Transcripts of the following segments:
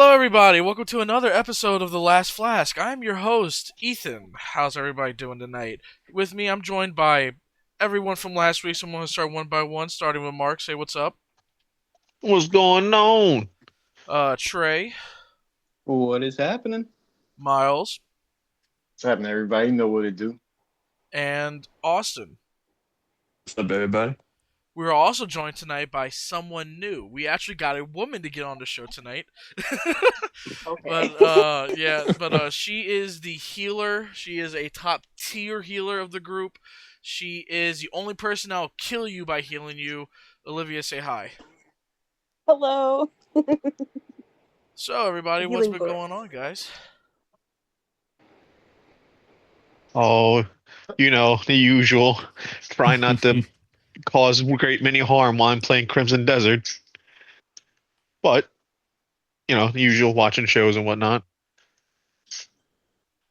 Hello, everybody. Welcome to another episode of The Last Flask. I'm your host, Ethan. How's everybody doing tonight? With me, I'm joined by everyone from last week, so I'm going to start one by one, starting with Mark. Say what's up. What's going on? Trey, What is happening? Miles, What's happening, everybody? You know what to do. and Austin. What's up, everybody? We are also joined tonight by someone new. We actually got a woman to get on the show tonight. Okay. But she is the healer. She is a top tier healer of the group. She is the only person that'll kill you by healing you. Olivia, say hi. Hello. So, everybody, what's been going on, guys? Oh, the usual. Try not to cause a great many harm while I'm playing Crimson Desert. But, the usual watching shows and whatnot.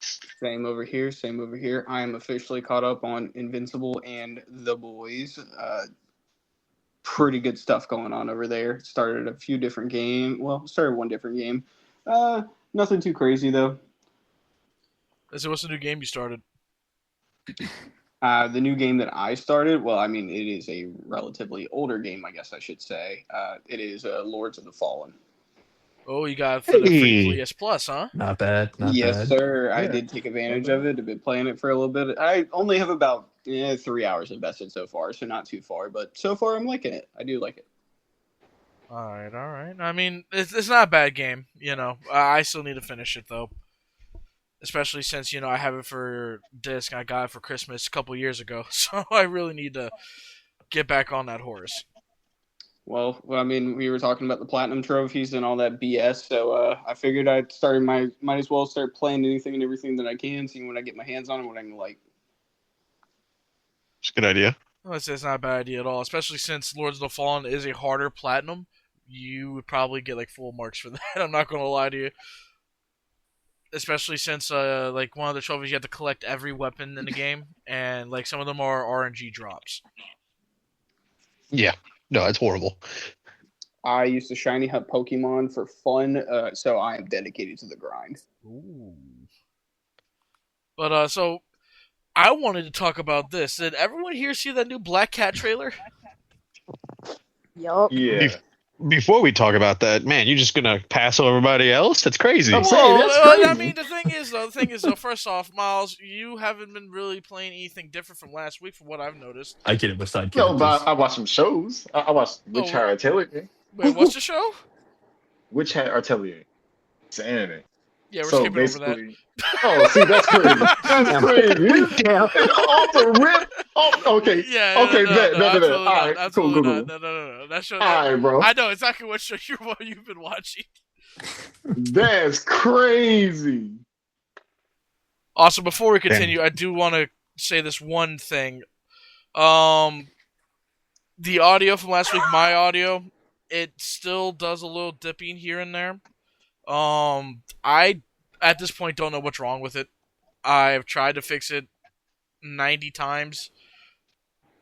Same over here. Same over here. I am officially caught up on Invincible and The Boys. Pretty good stuff going on over there. Started a few different games. Well, started one different game. Nothing too crazy though. So, what's the new game you started? The new game that I started, well, I mean, it is a relatively older game, I guess I should say. It is Lords of the Fallen. Oh, you got it for the free Hey. PS Plus, huh? Not bad. Yes, sir. I Yeah. did take advantage of it. I've been playing it for a little bit. I only have about 3 hours invested so far, so not too far. But so far, I'm liking it. I do like it. All right. I mean, it's not a bad game. I still need to finish it though, especially since I have it for disc. I got it for Christmas a couple years ago, so I really need to get back on that horse. Well, I mean, we were talking about the platinum trophies and all that BS, so I figured might as well start playing anything and everything that I can, seeing what I get my hands on and what I can like. It's a good idea. It's not a bad idea at all, especially since Lords of the Fallen is a harder platinum. You would probably get like full marks for that. I'm not going to lie to you. Especially since like one of the trophies you have to collect every weapon in the game, and like some of them are RNG drops. Yeah. No, it's horrible. I used to shiny hunt Pokemon for fun, so I am dedicated to the grind. Ooh. But so I wanted to talk about this. Did everyone here see that new Black Cat trailer? Yup. Yeah. Bef- Before we talk about that, man, you're just gonna pass over everybody else? That's crazy. I'm saying, that's I crazy. mean, the thing is, though, first off, Miles, you haven't been really playing anything different from last week, from what I've noticed. I get it with side No, characters. but I watched some shows. I watched Witch Hat Atelier. Wait, what's the show? Witch Hat Atelier. It's an anime. Yeah, we're So skipping over that. basically, oh, see, that's crazy. That's crazy. Damn. Off the rip. Oh, okay. Yeah. Okay, bet. absolutely All not. right, Absolutely cool. not. No. That show. All right, bro. I know exactly what show you've been watching. That's crazy. Also, before we continue, I do want to say this one thing. The audio from last week, my audio, it still does a little dipping here and there. I at this point don't know what's wrong with it. I've tried to fix it 90 times.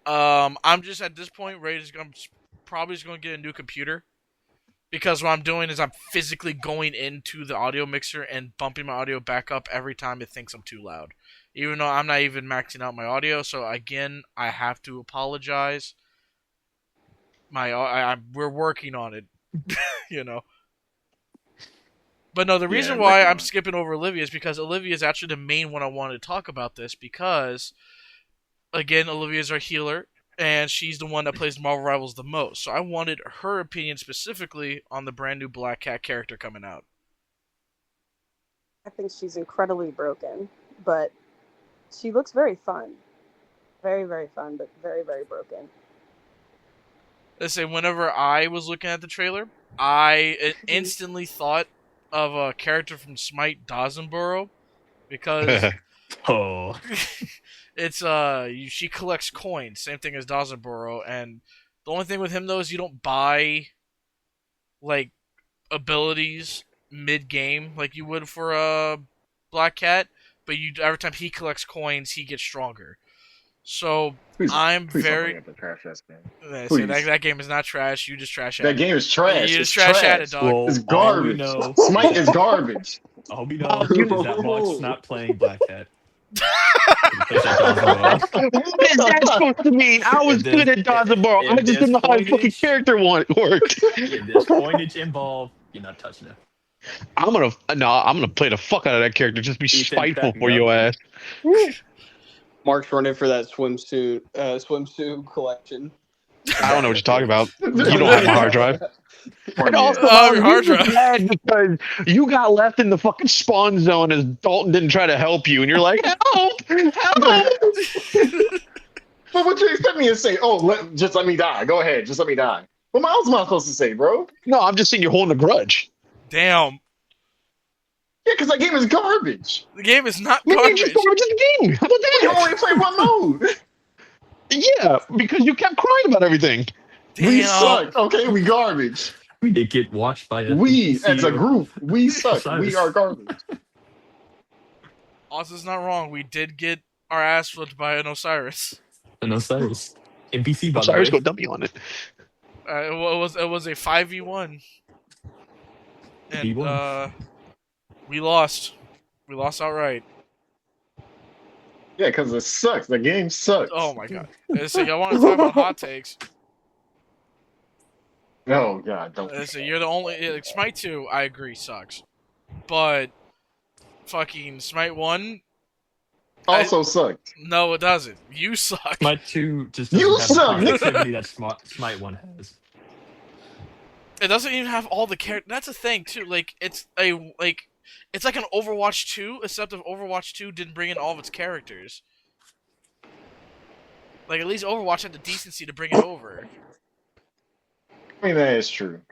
I'm just at this point ready to probably just going to get a new computer, because what I'm doing is I'm physically going into the audio mixer and bumping my audio back up every time it thinks I'm too loud, even though I'm not even maxing out my audio. So again, I have to apologize. We're working on it, But no, the reason why I'm skipping over Olivia is because Olivia is actually the main one I wanted to talk about this, because, again, Olivia is our healer, and she's the one that plays Marvel Rivals the most. So I wanted her opinion specifically on the brand new Black Cat character coming out. I think she's incredibly broken, but she looks very fun. Very, very fun, but very, very broken. Let's say, whenever I was looking at the trailer, I instantly thought of a character from Smite, Dazenboro, because Oh, it's she collects coins, same thing as Dazenboro, and the only thing with him though is you don't buy like abilities mid game like you would for a Black Cat, but every time he collects coins, he gets stronger. So Please, I'm please don't very. bring up the trash ass game. So Please. that game is not trash. You just trash That at it. game is trash. You It's just trash at it, trash. dog. It's Well, all we garbage. know Smite is is that garbage. all we Bob, know you is that Mark's not playing Black Cat. He plays at Dazaboro. what is that supposed to mean? I was If good there's at Dazaboro. I if just there's didn't know how his fucking coinage, character worked. if there's coinage involved, you're not touching it. I'm gonna play the fuck out of that character. Just be Ethan, spiteful crack me for up. your ass. Mark's running for that swimsuit collection. I don't know what you're talking about. You don't have my hard drive. And also, Your Bob, hard you're drive. just mad because you got left in the fucking spawn zone as Dalton didn't try to help you, and you're like, help, help. But what you expect me to say? Oh, just let me die. Go ahead. Just let me die. What else am I supposed to say, bro? No, I'm just saying you're holding a grudge. Damn. Yeah, because that game is garbage. The game is not Maybe you just garbage. garbage the game. How about You that? only play one mode. Yeah, because you kept crying about everything. We Damn. suck. Okay, we garbage. We did get watched by a We, NPC as a or- group, we suck. Osiris. We are garbage. Oz's not wrong. We did get our ass flipped by an Osiris. an Osiris. NPC, by the Cyrus way. go dummy on it. It was a 5v1. And He won. we lost. We lost outright. Yeah, because it sucks. The game sucks. Oh my god. So y'all want to talk about hot takes? Oh god, don't. So you're the only like, Smite 2, I agree, sucks. But fucking Smite 1, Also sucked. no it doesn't. You suck. Smite 2 just You doesn't have the suck. connectivity that Smite 1 has. It doesn't even have all the characters. That's a thing too. Like it's like an Overwatch 2, except if Overwatch 2 didn't bring in all of its characters. Like at least Overwatch had the decency to bring it over. I mean, that is true.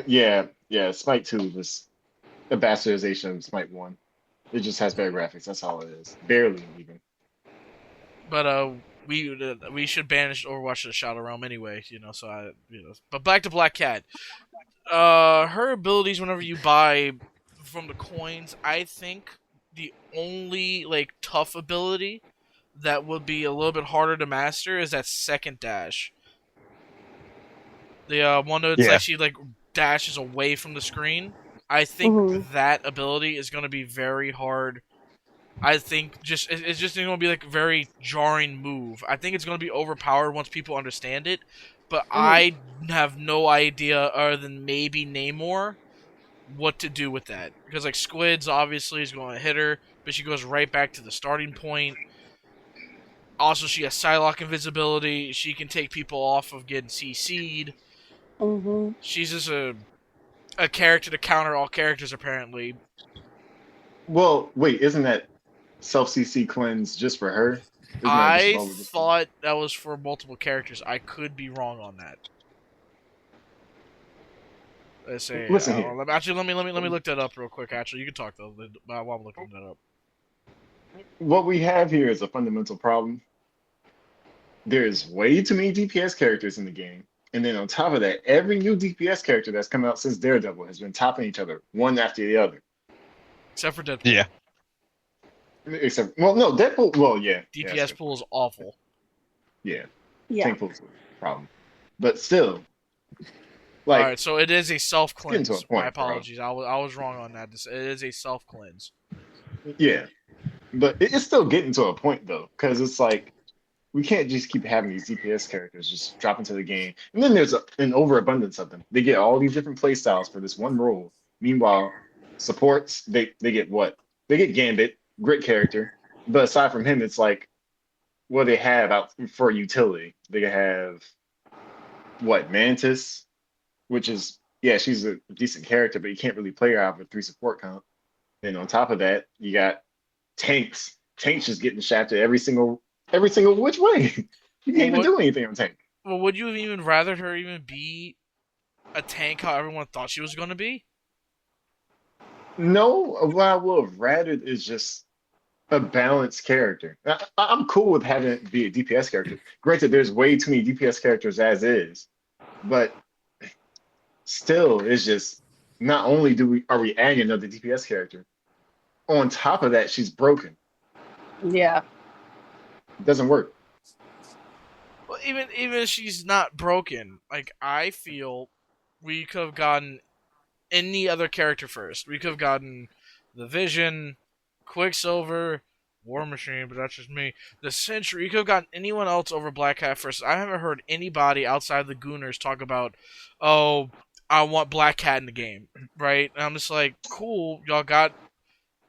Yeah, Smite 2 was a bastardization of Smite 1. It just has better graphics. That's all it is. Barely even. But we should banish Overwatch to the Shadow Realm anyway, so But back to Black Cat. Her abilities whenever you buy from the coins, I think the only like tough ability that would be a little bit harder to master is that second dash. The one that's actually like dashes away from the screen. I think that ability is going to be very hard. I think it's just going to be like a very jarring move. I think it's going to be overpowered once people understand it, but I have no idea other than maybe Namor what to do with that. Because like Squids obviously is going to hit her, but she goes right back to the starting point. Also, she has Psylocke invisibility. She can take people off of getting CC'd. She's just a character to counter all characters, apparently. Well, wait, isn't that self-CC cleanse just for her? Isn't that I just just thought that was for multiple characters. I could be wrong on that. Let's say. Listen here. Actually, let me look that up real quick. Actually, you can talk though while I'm looking that up. What we have here is a fundamental problem. There's way too many DPS characters in the game. And then on top of that, every new DPS character that's come out since Daredevil has been topping each other, one after the other. Except for Deadpool. Yeah. Except, well, no, Deadpool, well, yeah. DPS pool is awful. Yeah. Yeah. Tank pool's a problem. But still, like, Alright, so it is a self getting to cleanse. a point, My apologies. I was wrong on that. It is a self cleanse. yeah. But it's still getting to a point, though, because it's like, we can't just keep having these DPS characters just drop into the game. And then there's an overabundance of them. They get all these different play styles for this one role. Meanwhile, supports, they get what? They get Gambit, great character. But aside from him, it's like, what they have out for utility. They have, what, Mantis? Which is, yeah, she's a decent character, but you can't really play her out with 3 support comp. And on top of that, you got tanks. Tanks just getting shafted every single which way. You can't even do anything on tank. Well, would you have even rather her even be a tank how everyone thought she was going to be? No, what I would have rather is just a balanced character. I'm cool with having it be a DPS character. Granted, there's way too many DPS characters as is, but still, it's just not only are we adding another DPS character. On top of that, she's broken. Yeah. It doesn't work. Well, even if she's not broken, like I feel we could have gotten any other character first. We could have gotten the Vision, Quicksilver, War Machine, but that's just me. The Sentry. You could have gotten anyone else over Black Cat first. I haven't heard anybody outside the Gooners talk about, oh, I want Black Cat in the game, right? And I'm just like, cool, y'all got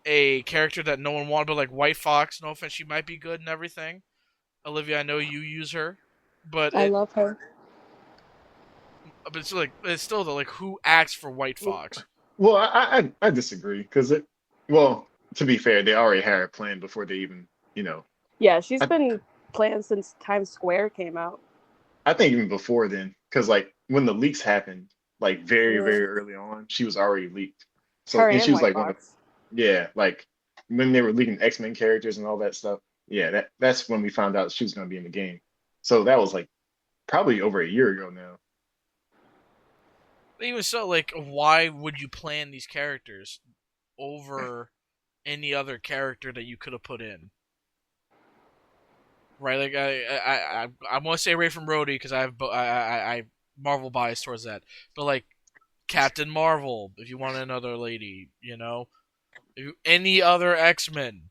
a character that no one wanted, but like White Fox. No offense, she might be good and everything. Olivia, I know you use her, but I love her. it's like it's still though, like who acts for White Fox? Well, I disagree because well, to be fair, they already had a plan before they even, Yeah, she's I, been planned since Times Square came out. I think even before then, because like when the leaks happened, like very, Yeah. very early on, she was already leaked. So, Her and and she was White like Fox. like when they were leaking X-Men characters and all that stuff. Yeah, that's when we found out she was going to be in the game. So that was like probably over a year ago now. Even so, like, why would you plan these characters over any other character that you could have put in? Right, like I want to stay away from Rhodey because I Marvel bias towards that, but like Captain Marvel, if you want another lady, any other X-Men,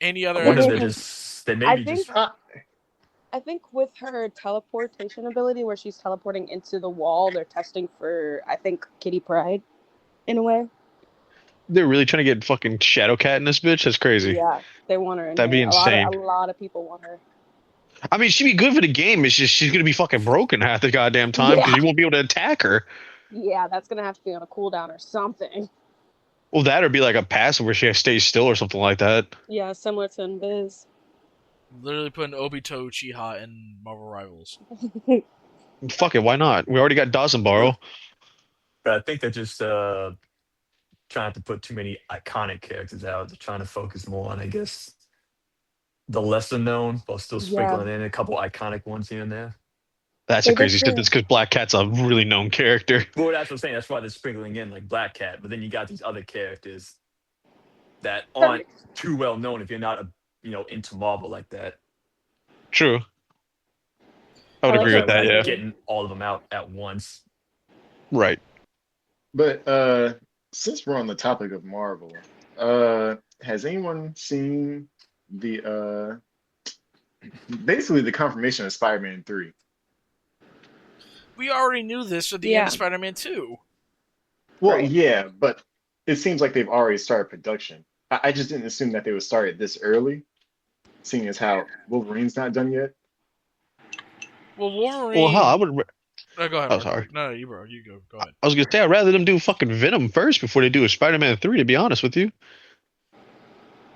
any I other wonder if X-Men. they I maybe think just I think with her teleportation ability, where she's teleporting into the wall, they're testing for, I think, Kitty Pryde, in a way. They're really trying to get fucking Shadowcat in this bitch. That's crazy. Yeah, they want her in That'd be here. insane. A lot of people want her. I mean, she'd be good for the game. It's just she's gonna be fucking broken half the goddamn time because Yeah, you won't be able to attack her. yeah, that's gonna have to be on a cooldown or something. Well, that or be like a passive where she stays still or something like that. Yeah, similar to Invis. Literally putting Obito Uchiha in Marvel Rivals. Fuck it, why not? We already got Dawson Borrow. but I think they're just trying to put too many iconic characters out. They're trying to focus more on, I guess, the lesser known, while still Yeah, sprinkling in a couple iconic ones here and there. That's they a did crazy shit. the That's because Black Cat's a really known character. Well, that's what I'm saying. That's why they're sprinkling in like Black Cat. But then you got these other characters that aren't too well known if you're not into Marvel like that. True. I would I like agree So with that way, that, yeah. getting all of them out at once. Right. But since we're on the topic of Marvel, has anyone seen the basically the confirmation of Spider-Man 3? We already knew this at the end Yeah. of Spider-Man 2. Well, Right. yeah, but it seems like they've already started production. I just didn't assume that they would start it this early, seeing as how Wolverine's not done yet. Well, Wolverine. Well, hell, I would. Oh, go ahead. Oh, Mark. sorry. No, you bro. You go. Go ahead. I was gonna say I'd rather them do fucking Venom first before they do a Spider-Man 3. To be honest with you.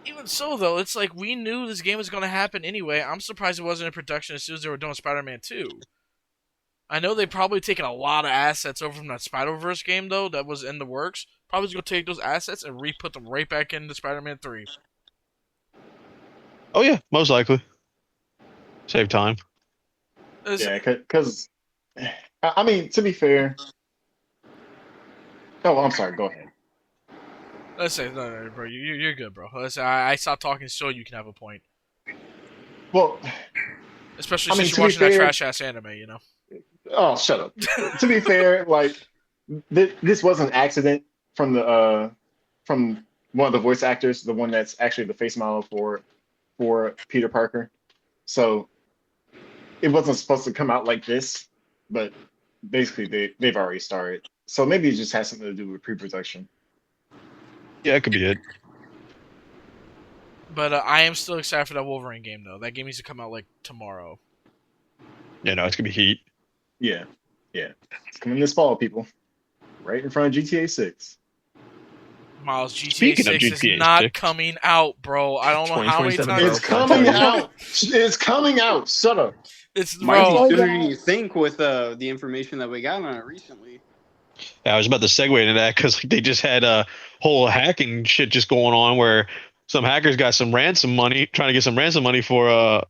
Even so, though, it's like we knew this game was going to happen anyway. I'm surprised it wasn't in production as soon as they were doing Spider-Man 2. I know they probably taken a lot of assets over from that Spider-Verse game, though, that was in the works. Probably just going to take those assets and re-put them right back into Spider-Man 3. Oh yeah, most likely. Save time. Yeah, because I mean, to be fair. Oh, I'm sorry. Go ahead. Let's say, no, bro, you're good, bro. Let's say I stopped talking so you can have a point. Well, Especially I mean, since to you're be watching that fair- trash-ass anime, oh, shut up. To be fair, like this was an accident from the from one of the voice actors, the one that's actually the face model for Peter Parker. So it wasn't supposed to come out like this, but basically they've already started. So maybe it just has something to do with pre-production. Yeah, it could be it. But I am still excited for that Wolverine game, though. That game needs to come out, like, tomorrow. Yeah, no, it's gonna be heat. Yeah, it's coming this fall, people. Right in front of GTA 6. Miles, GTA Speaking of 6 GTA is not 6. coming out, bro. I don't know how many 2027, times... bro. It's coming out. It's coming out. Shut up. It's, Might bro, be Oh, sooner yeah. than you think with the information that we got on it recently. Yeah, I was about to segue into that because they just had a whole hacking shit just going on where some hackers got some ransom money, trying to get some ransom money for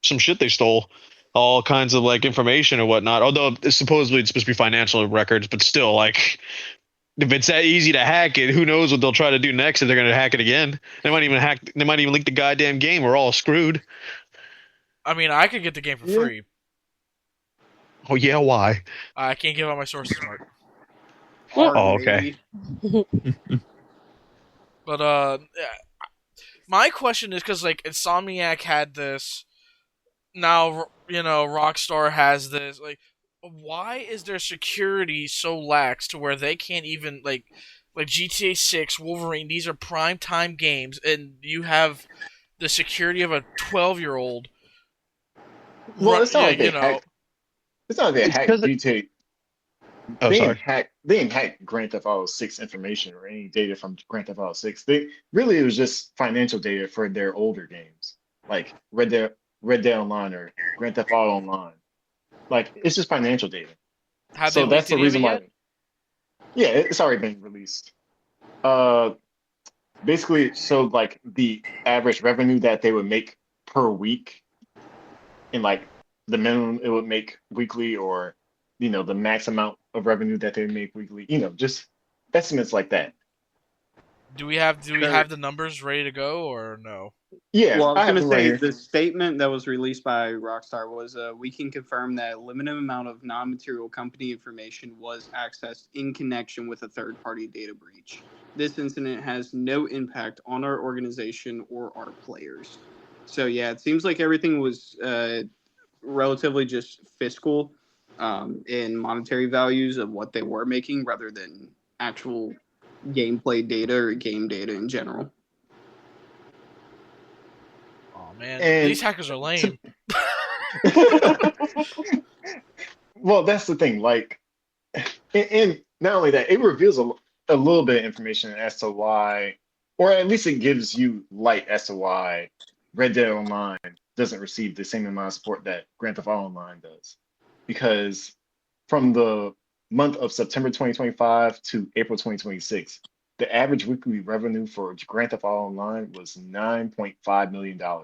some shit they stole, all kinds of like information or whatnot. Although supposedly it's supposed to be financial records, but still, like if it's that easy to hack it, who knows what they'll try to do next if they're going to hack it again? They might even leak the goddamn game. We're all screwed. I mean, I could get the game for Yeah. free. Oh yeah, why? I can't give out my sources, Mark. Hard, Oh, okay. maybe. But my question is because like Insomniac had this, now Rockstar has this. Like, why is their security so lax to where they can't even like GTA 6, Wolverine? These are prime time games, and you have the security of a 12-year-old. Well, it's not like You they know. hacked. It's not like they It's hacked because. GTA. Oh, They didn't sorry. hack. They didn't hack Grand Theft Auto 6 information or any data from Grand Theft Auto 6. They really it was just financial data for their older games, like Red Dead Online or Grand Theft Auto Online. Like it's just financial data. Have they So that's leaked the any of it reason yet? why. Yeah, it's already been released. Uh, basically, so like the average revenue that they would make per week, and like the minimum it would make weekly, or the max amount of revenue that they make weekly. Just estimates like that. Do we have Sure. the numbers ready to go or no? Yeah, Well, I was I have going to them right say here. the statement that was released by Rockstar was we can confirm that a limited amount of non material company information was accessed in connection with a third party data breach. This incident has no impact on our organization or our players. So, yeah, it seems like everything was relatively just fiscal in monetary values of what they were making rather than actual gameplay data or game data in general. Oh man, these And hackers are to, lame. well, that's the thing. Like, and not only that, it reveals a little bit of information as to why, or at least it gives you light as to why Red Dead Online doesn't receive the same amount of support that Grand Theft Auto Online does. Because from the month of September 2025 to April 2026, the average weekly revenue for Grand Theft Auto Online was $9.5 million. I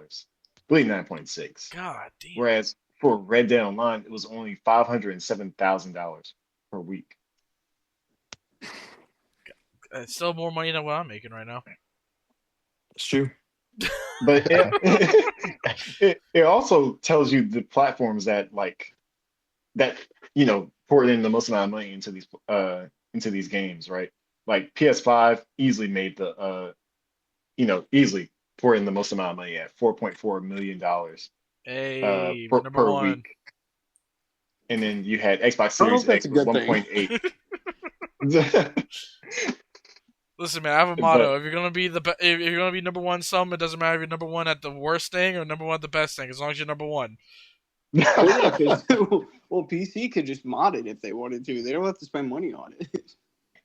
believe 9.6. God damn. Whereas for Red Dead Online, it was only $507,000 per week. It's still more money than what I'm making right now. It's true. But it also tells you the platforms that that poured in the most amount of money into these games, right? Like PS5 easily made easily poured in the most amount of money at $4.4 million Hey, number per one. week. And then you had Xbox I don't know Series if that's X a with good thing. 1.8. Listen, man, I have a motto. But If you're gonna be if you're gonna be number one, it doesn't matter if you're number one at the worst thing or number one at the best thing, as long as you're number one. Well, yeah, 'cause, well, PC could just mod it if they wanted to. They don't have to spend money on it.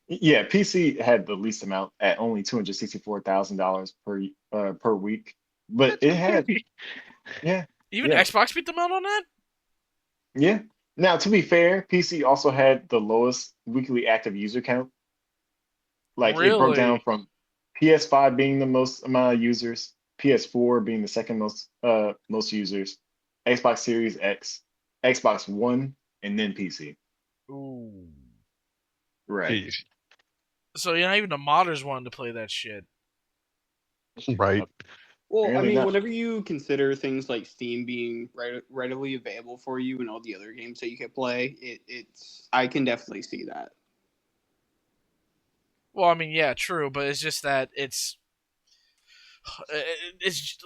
yeah, PC had the least amount at only $264,000 per week, but it had yeah Even yeah Xbox beat them out on that. yeah. Now to be fair, PC also had the lowest weekly active user count. Like it broke down Really? from PS5 being the most amount of users, PS4 being the second most users, Xbox Series X, Xbox One, and then PC. Ooh. Right. Jeez. So not even the modders wanted to play that shit. Right. Well, I Apparently mean, not. whenever you consider things like Steam being readily available for you and all the other games that you can play, it's I can definitely see that. Well, I mean, yeah, true, but it's just that it's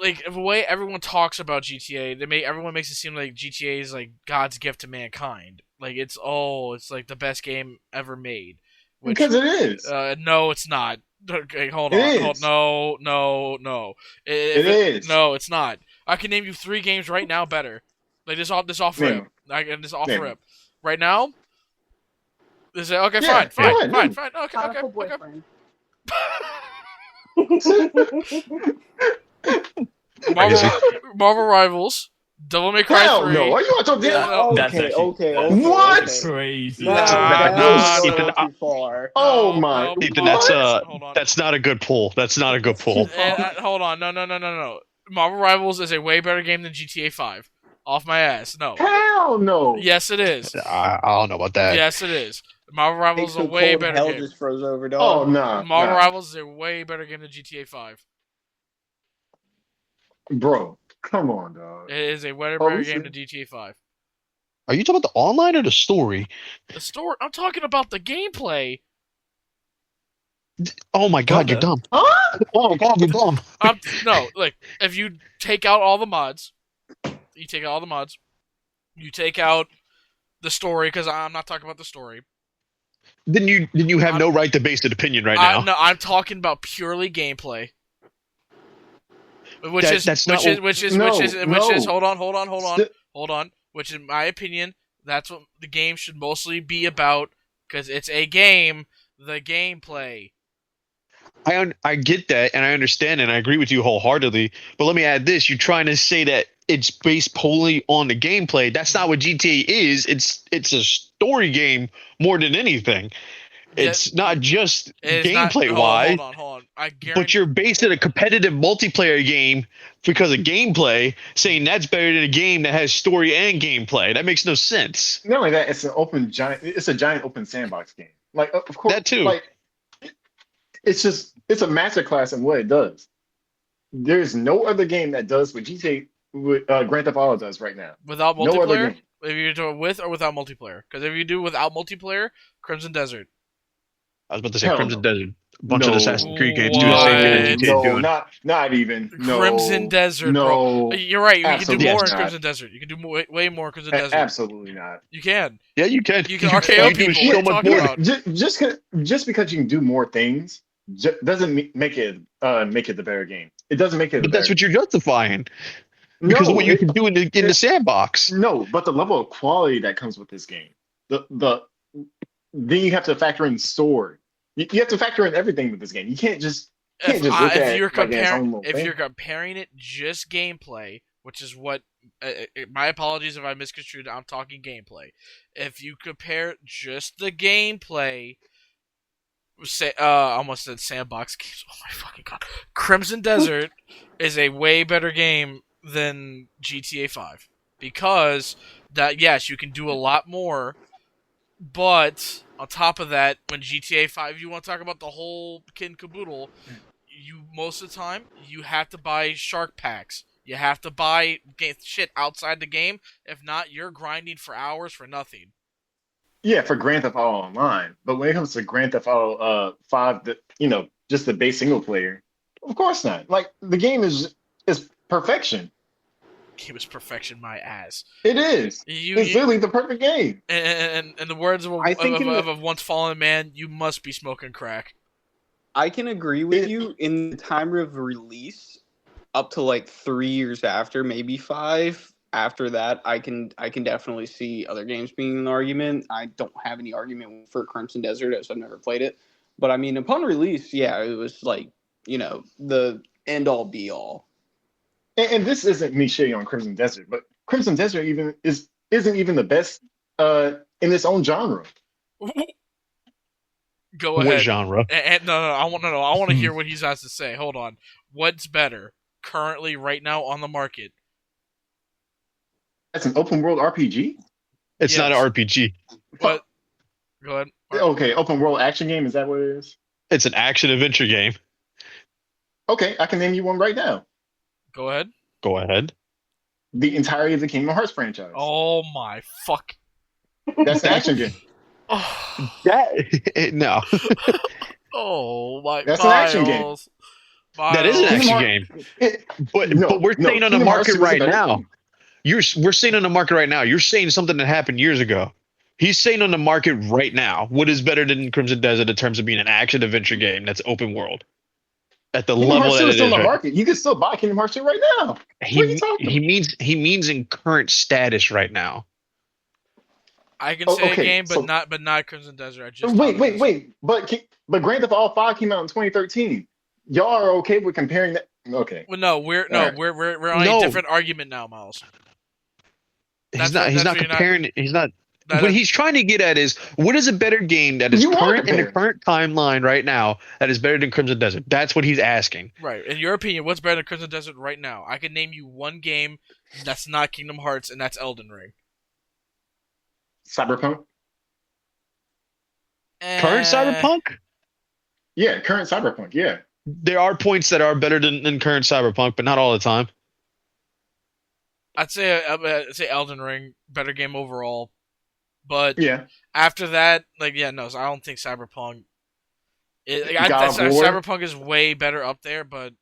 like the way everyone talks about GTA. Everyone makes it seem like GTA is like God's gift to mankind. Like it's like the best game ever made. Which Because it is. no, it's not. Okay, hold It on. is. No, no, no. It is. No, it's not. I can name you 3 games right now better. Like this off Name rip. it. This off Name rip. Right now. Is it okay? Yeah, Fine, go fine, ahead. fine, Name fine. Okay, okay, Powerful okay. boyfriend. Crazy. Marvel Rivals, Devil May Cry Hell 3. no. Are you want to talk Yeah, that? That's Okay, actually okay, that's, okay. What? that's Okay. crazy. Nah, Now we're nah, going a Ethan, little too far. Oh no, my. no. Ethan, Hold on, What? hold on. that's not a good pull. That's not a good It's too pull. far. Hold on, no. Marvel Rivals is a way better game than GTA 5. Off my ass, no. Hell no. Yes, it is. I don't know about that. Yes, it is. Marvel Rivals Makes is a so way cold better hell game. just froze over, Oh dog. nah. Marvel Nah. Rivals is a way better game than GTA 5. Bro. Come on, dog. It is a better Oh, we game see. than GTA 5. Are you talking about the online or the story? The story. I'm talking about the gameplay. Oh my What God, you're the? dumb. Huh? Oh my God, you're dumb. No, like if you take out all the mods, you take out all the mods, you take out the story because I'm not talking about the story. Then you have I'm no right to base an opinion right now. no, I'm talking about purely gameplay. Which is That's not which what is which is which No, is which is no. hold on. Which in my opinion, that's what the game should mostly be about because it's a game, the gameplay. I get that and I understand and I agree with you wholeheartedly. But let me add this: you're trying to say that it's based wholly on the gameplay. That's not what GTA is. It's a story game more than anything. That It's not just it is not. gameplay wise, Hold on. I but guarantee. you're basing a competitive multiplayer game because of gameplay, saying that's better than a game that has story and gameplay. That makes no sense. Not only that, it's a giant open sandbox game. Like, of course, That too. like it's a masterclass in what it does. There's no other game that does what GTA, what Grand Theft Auto does right now. Without No other multiplayer, game. if you're doing with or without multiplayer, because if you do without multiplayer, Crimson Desert. I was about to say Hell Crimson no. Desert. A bunch of No, Assassin's Creed games do the same thing that no, What? GTA is no, doing. not even. Crimson No, Desert, bro. no, You're right. You can do absolutely more Yes. in not. Crimson Desert. You can do way more in Crimson Desert. Absolutely not. You can. Yeah, you can. You can You can. RKO You do people. What are so you much talking more. about? Just because you can do more things doesn't make it the better game. It doesn't make it the But that's better what game. you're justifying because of No, what you can do in the sandbox. no, but the level of quality that comes with this game, the then you have to factor in story. You have to factor in everything with this game. You can't just look If at you're it like its comparing own little if thing. you're comparing it just gameplay, which is what my apologies if I misconstrued. I'm talking gameplay. If you compare just the gameplay, say I almost said sandbox games. Oh my fucking god! Crimson Desert is a way better game than GTA 5 because that yes you can do a lot more. But on top of that, when GTA 5, you want to talk about the whole kit and caboodle, you most of the time you have to buy shark packs. You have to buy shit outside the game. If not, you're grinding for hours for nothing. Yeah, for Grand Theft Auto Online, but when it comes to Grand Theft Auto 5, just the base single player, of course not. Like the game is perfection. Game is perfection, my ass. It is. You, It's you literally the perfect game. and in the words of I think of a once fallen man, you must be smoking crack. I can agree with It- you in the time of release, up to like 3 years after, maybe five. After that, I can definitely see other games being an argument. I don't have any argument for Crimson Desert as I've never played it, but I mean, upon release, yeah, it was like the end all be all. And this isn't me shitting on Crimson Desert, but Crimson Desert isn't even the best in its own genre. Go What ahead. genre? And no, I want to hear what he has to say. Hold on. What's better currently right now on the market? That's an open world RPG. It's not an Yes. RPG. What? Go ahead. Okay, open world action game. Is that what it is? It's an action adventure game. Okay, I can name you one right now. Go ahead. Go ahead. The entirety of the Kingdom Hearts franchise. Oh my fuck. That's the action game. Oh, That no. oh my. That's an action game. Miles. That is an Miles. action Kingdom game. It- But we're saying on the Kingdom Hearts market 2 is a right better now. game. We're saying on the market right now. You're saying something that happened years ago. He's saying on the market right now. What is better than Crimson Desert in terms of being an action adventure game that's open world at the Kingdom level Hearts 2 that is it still in is the right market. You can still buy Kingdom Hearts 2 right now. now. What are you talking about? He means in current status right now. I can Oh, say a okay, game, so- but not Crimson Desert. I just Wait. But Grand Theft Auto 5 came out in 2013. Y'all are okay with comparing that? Okay. Well, no, Alright. we're on No. a different argument now, Miles. He's not that's what you're not- comparing. He's not. That- What he's trying to get at is what is a better game that is You are current in the comparing. current timeline right now that is better than Crimson Desert? That's what he's asking. Right. In your opinion, what's better than Crimson Desert right now? I can name you one game that's not Kingdom Hearts, and that's Elden Ring. Cyberpunk? Current Cyberpunk? Yeah, current Cyberpunk. Yeah. There are points that are better than current Cyberpunk, but not all the time. I'd say Elden Ring, better game overall. But Yeah, after that, like, yeah, no, so I don't think Cyberpunk. God of War, Cyberpunk is way better up there, but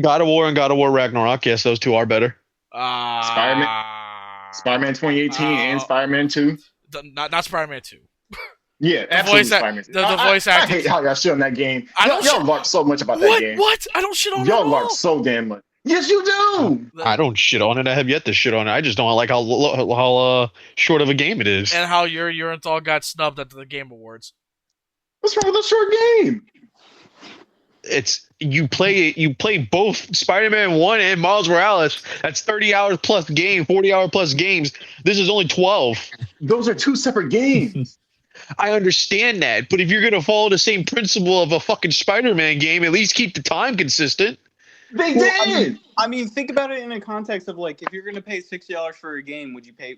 God of War and God of War Ragnarok. Yes, those two are better. Spider-Man, Spider-Man 2018, and uh, Spider-Man 2. not Spider-Man 2. Yeah, The voice absolutely Spider-Man 2. the voice I acting. hate how y'all shit on that game. I don't Y'all larp so much about that what game. what I don't shit on it at Y'all larp all. so damn much. Yes, you do. I don't shit on it. I have yet to shit on it. I just don't like how short of a game it is. And how your Urinthal got snubbed at the Game Awards. What's wrong with a short game? It's you play both Spider-Man 1 and Miles Morales. That's 30 hours plus game, 40-hour plus games. This is only 12. Those are two separate games. I understand that, but if you're gonna follow the same principle of a fucking Spider-Man game, at least keep the time consistent. They Well, did. I mean, think about it in a context of like, if you're going to pay $60 for a game, would you pay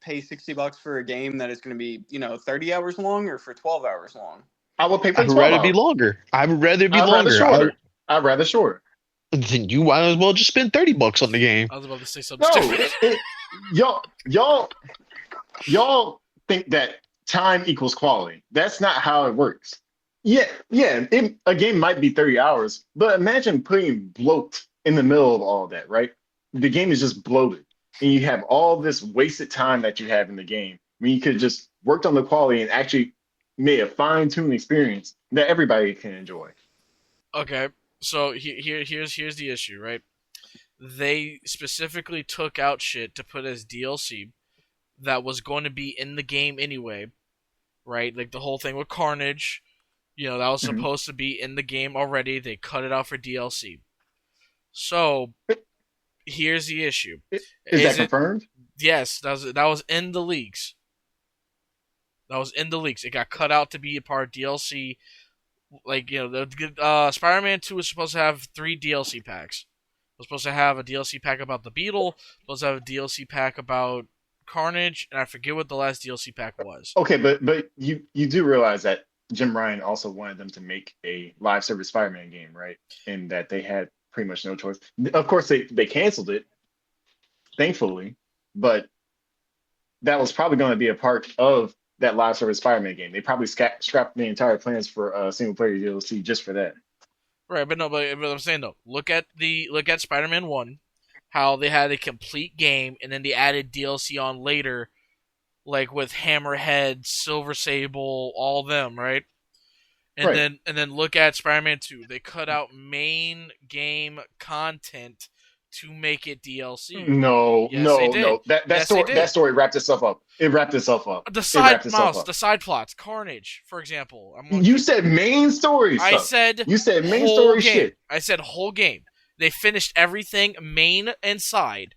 $60 for a game that is going to be 30 hours long or for 12 hours long? I would pay for I'd 12 rather be hours. longer. I would rather be I'd rather longer. shorter. I'd rather shorter. Then you might as well just spend $30 on the game. I was about to say something No, stupid. y'all think that time equals quality. That's not how it works. Yeah, a game might be 30 hours, but imagine putting bloat in the middle of all that, right? The game is just bloated, and you have all this wasted time that you have in the game when you could just worked on the quality and actually made a fine-tuned experience that everybody can enjoy. Okay, so here's the issue, right? They specifically took out shit to put as DLC that was going to be in the game anyway, right? Like the whole thing with Carnage, that was Mhm. supposed to be in the game already. They cut it out for DLC. So here's the issue: Is that it? confirmed? Yes, that was in the leaks. That was in the leaks. It got cut out to be a part of DLC. Like the Spider-Man 2 was supposed to have 3 DLC packs. It was supposed to have a DLC pack about the Beetle. Supposed to have a DLC pack about Carnage, and I forget what the last DLC pack was. Okay, but you do realize that Jim Ryan also wanted them to make a live service Spider-Man game, right? And that they had pretty much no choice. Of course, they canceled it, thankfully, but that was probably going to be a part of that live service Spider-Man game. They probably scrapped the entire plans for single player DLC just for that. Right, but I'm saying though, look at Spider-Man 1, how they had a complete game and then they added DLC on later, like with Hammerhead, Silver Sable, all them, right? And Right. then look at Spider-Man 2. They cut out main game content to make it DLC. No, Yes, they did. no. That story wrapped itself up. It wrapped itself up. The It side wrapped itself up. the side plots, Carnage, for example. You said main story I stuff. said You said main whole story game. shit. I said whole game. They finished everything main and side.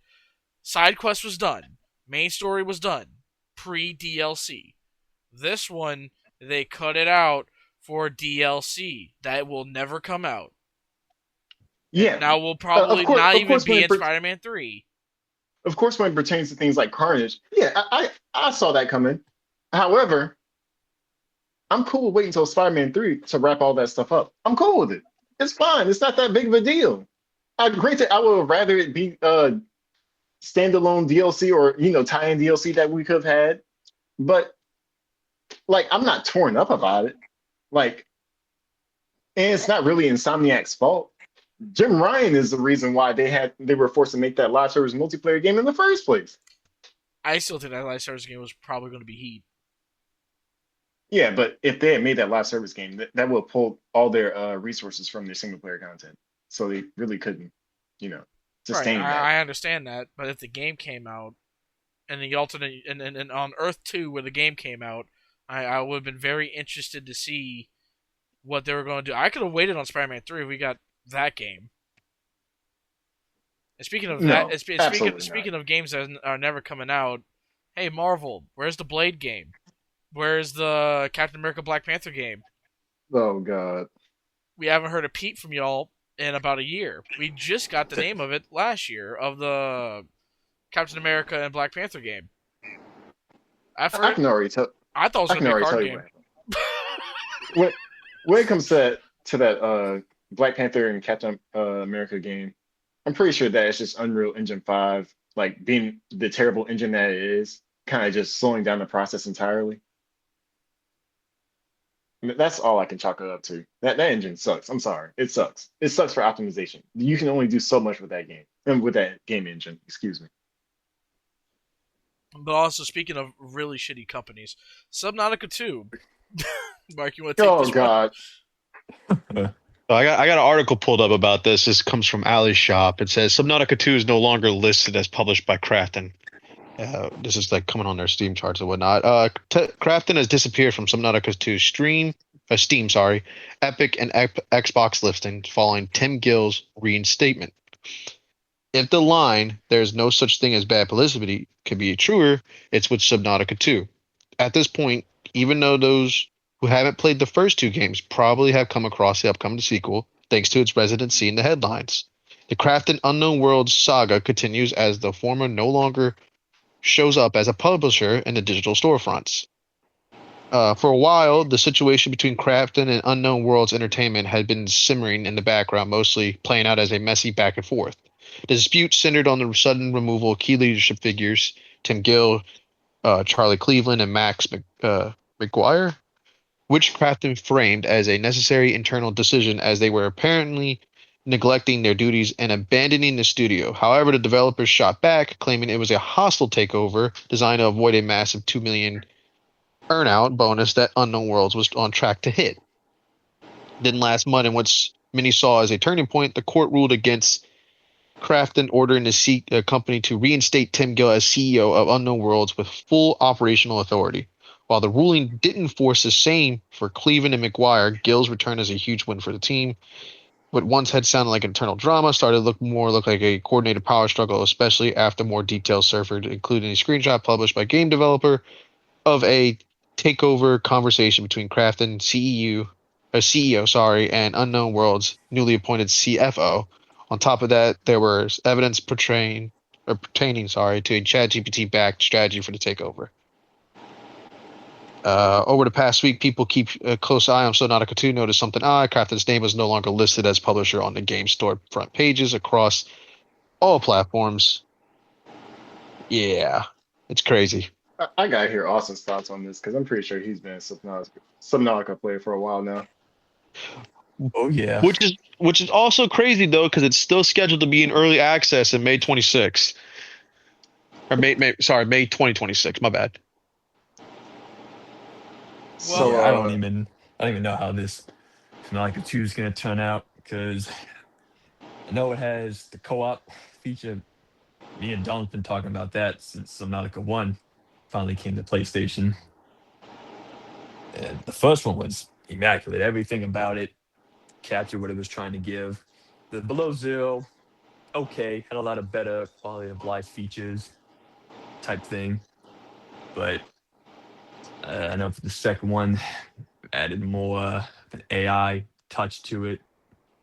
Side quest was done. Main story was done. Pre DLC. This one they cut it out for DLC that will never come out. Yeah. Now we'll probably course- not of even course be when in it per- Spider-Man 3. Of course, when it pertains to things like Carnage, yeah, I saw that coming. However, I'm cool with waiting until Spider-Man 3 to wrap all that stuff up. I'm cool with it. It's fine. It's not that big of a deal. Granted, I would rather it be standalone DLC or tie-in DLC that we could have had, but like I'm not torn up about it. Like, and it's not really Insomniac's fault. Jim Ryan is the reason why they were forced to make that live service multiplayer game in the first place. I still think that live service game was probably going to be Heat. Yeah, but if they had made that live service game, that would have pulled all their resources from their single player content. So they really couldn't, sustain Right, that. I understand that, but if the game came out and the alternate and on Earth 2 where the game came out, I would have been very interested to see what they were going to do. I could have waited on Spider-Man 3 if we got that game. And speaking of No, that, absolutely speaking of games that are never coming out, hey Marvel, where's the Blade game? Where's the Captain America Black Panther game? Oh God. We haven't heard a peep from y'all in about a year. We just got the name of it last year of the Captain America and Black Panther game. I can already tell. I thought it was I going can to be a already card tell game. you when it comes to that Black Panther and Captain America game, I'm pretty sure that it's just Unreal Engine 5 like being the terrible engine that it is, kind of just slowing down the process entirely. I mean, that's all I can chalk it up to. That engine sucks. I'm sorry, it sucks. It sucks for optimization. You can only do so much with that game and with that game engine. Excuse me. But also, speaking of really shitty companies, Subnautica 2. Mark, you want to take Oh this one? God. So I got an article pulled up about this. This comes from Ali's shop. It says Subnautica 2 is no longer listed as published by Krafton. This is like coming on their Steam charts and whatnot. Krafton has disappeared from Subnautica 2's Steam, sorry, Epic and Xbox listings following Tim Gill's reinstatement. If the line "there's no such thing as bad publicity" could be truer, it's with Subnautica 2. At this point, even though those who haven't played the first two games probably have come across the upcoming sequel thanks to its residency in the headlines. The Crafton Unknown Worlds saga continues as the former no longer shows up as a publisher in the digital storefronts. For a while, the situation between Crafton and Unknown Worlds Entertainment had been simmering in the background, mostly playing out as a messy back and forth. The dispute centered on the sudden removal of key leadership figures Tim Gill, Charlie Cleveland, and Max McGuire, which Crafton framed as a necessary internal decision as they were apparently neglecting their duties and abandoning the studio. However, the developers shot back, claiming it was a hostile takeover designed to avoid a massive $2 million earnout bonus that Unknown Worlds was on track to hit. Then last month, in what many saw as a turning point, the court ruled against Crafton, ordering the company to reinstate Tim Gill as CEO of Unknown Worlds with full operational authority. While the ruling didn't force the same for Cleveland and McGuire, Gill's return is a huge win for the team. What once had sounded like internal drama started to look like a coordinated power struggle, especially after more details surfaced, including a screenshot published by game developer of a takeover conversation between Crafton CEO, and Unknown Worlds newly appointed CFO. On top of that, there was evidence pertaining to a ChatGPT backed strategy for the takeover. Over the past week, people keep a close eye on Subnautica 2 noticed something odd. Crafton's name was no longer listed as publisher on the game store front pages across all platforms. Yeah, it's crazy. I gotta hear Austin's thoughts on this because I'm pretty sure he's been a Subnautica player for a while now. Oh yeah. Which is also crazy though because it's still scheduled to be in early access in May 26th. Or May 2026. My bad. Well, So Yeah, I don't even know how this Subnautica 2 is gonna turn out because I know it has the co-op feature. Me and Don's been talking about that since Subnautica 1 finally came to PlayStation. And the first one was immaculate. Everything about it captured what it was trying to give. The Below Zero, okay, had a lot of better quality of life features type thing. But I know for the second one, added more an AI touch to it,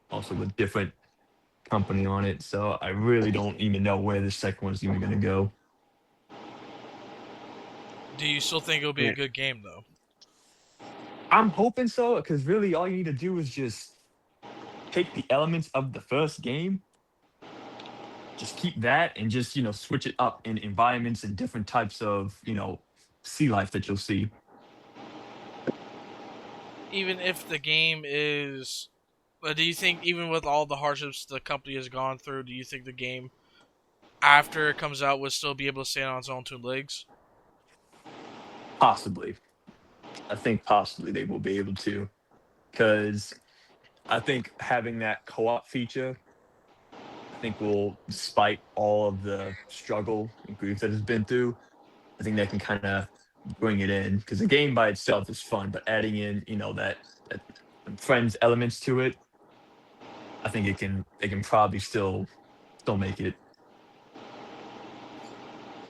also with different company on it. So I really don't even know where the second one's even going to go. do you still think it'll be a Yeah. good game though? I'm hoping so because really all you need to do is just take the elements of the first game, just keep that, and just switch it up in environments and different types of sea life that you'll see. Even if the game is, do you think even with all the hardships the company has gone through, do you think the game after it comes out would still be able to stand on its own two legs? Possibly, I think possibly they will be able to because I think having that co-op feature, I think will, despite all of the struggle and grief that it's been through, I think that can kind of bring it in because the game by itself is fun, but adding in, that friends elements to it, I think they can probably still make it.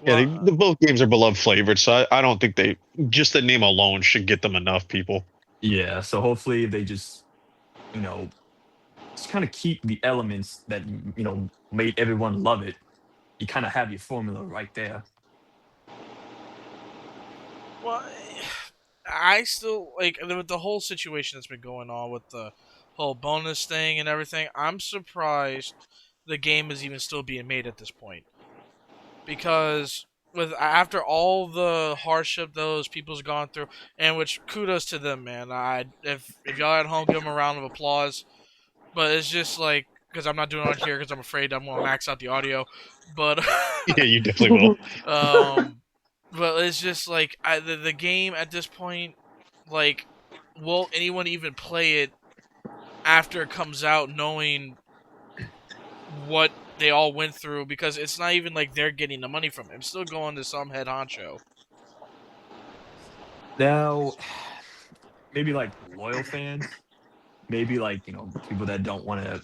Yeah, Well, the both games are beloved flavored, so I don't think just the name alone should get them enough people. Yeah, so hopefully they you know, just kind of keep the elements that made everyone love it. You kind of have your formula right there. well, I still like with the whole situation that's been going on with the whole bonus thing and everything. I'm surprised the game is even still being made at this point. because with after all the hardship those people's gone through, and which kudos to them, man. If y'all at home, give them a round of applause. But it's just like because I'm not doing it on here because I'm afraid I'm gonna max out the audio, but Yeah, you definitely will. um, but it's just like the game at this point, like, will anyone even play it after it comes out, knowing what they all went through? Because it's not even like they're getting the money from it. It's still going to some head honcho. Now, maybe like loyal fans, maybe like people that don't want to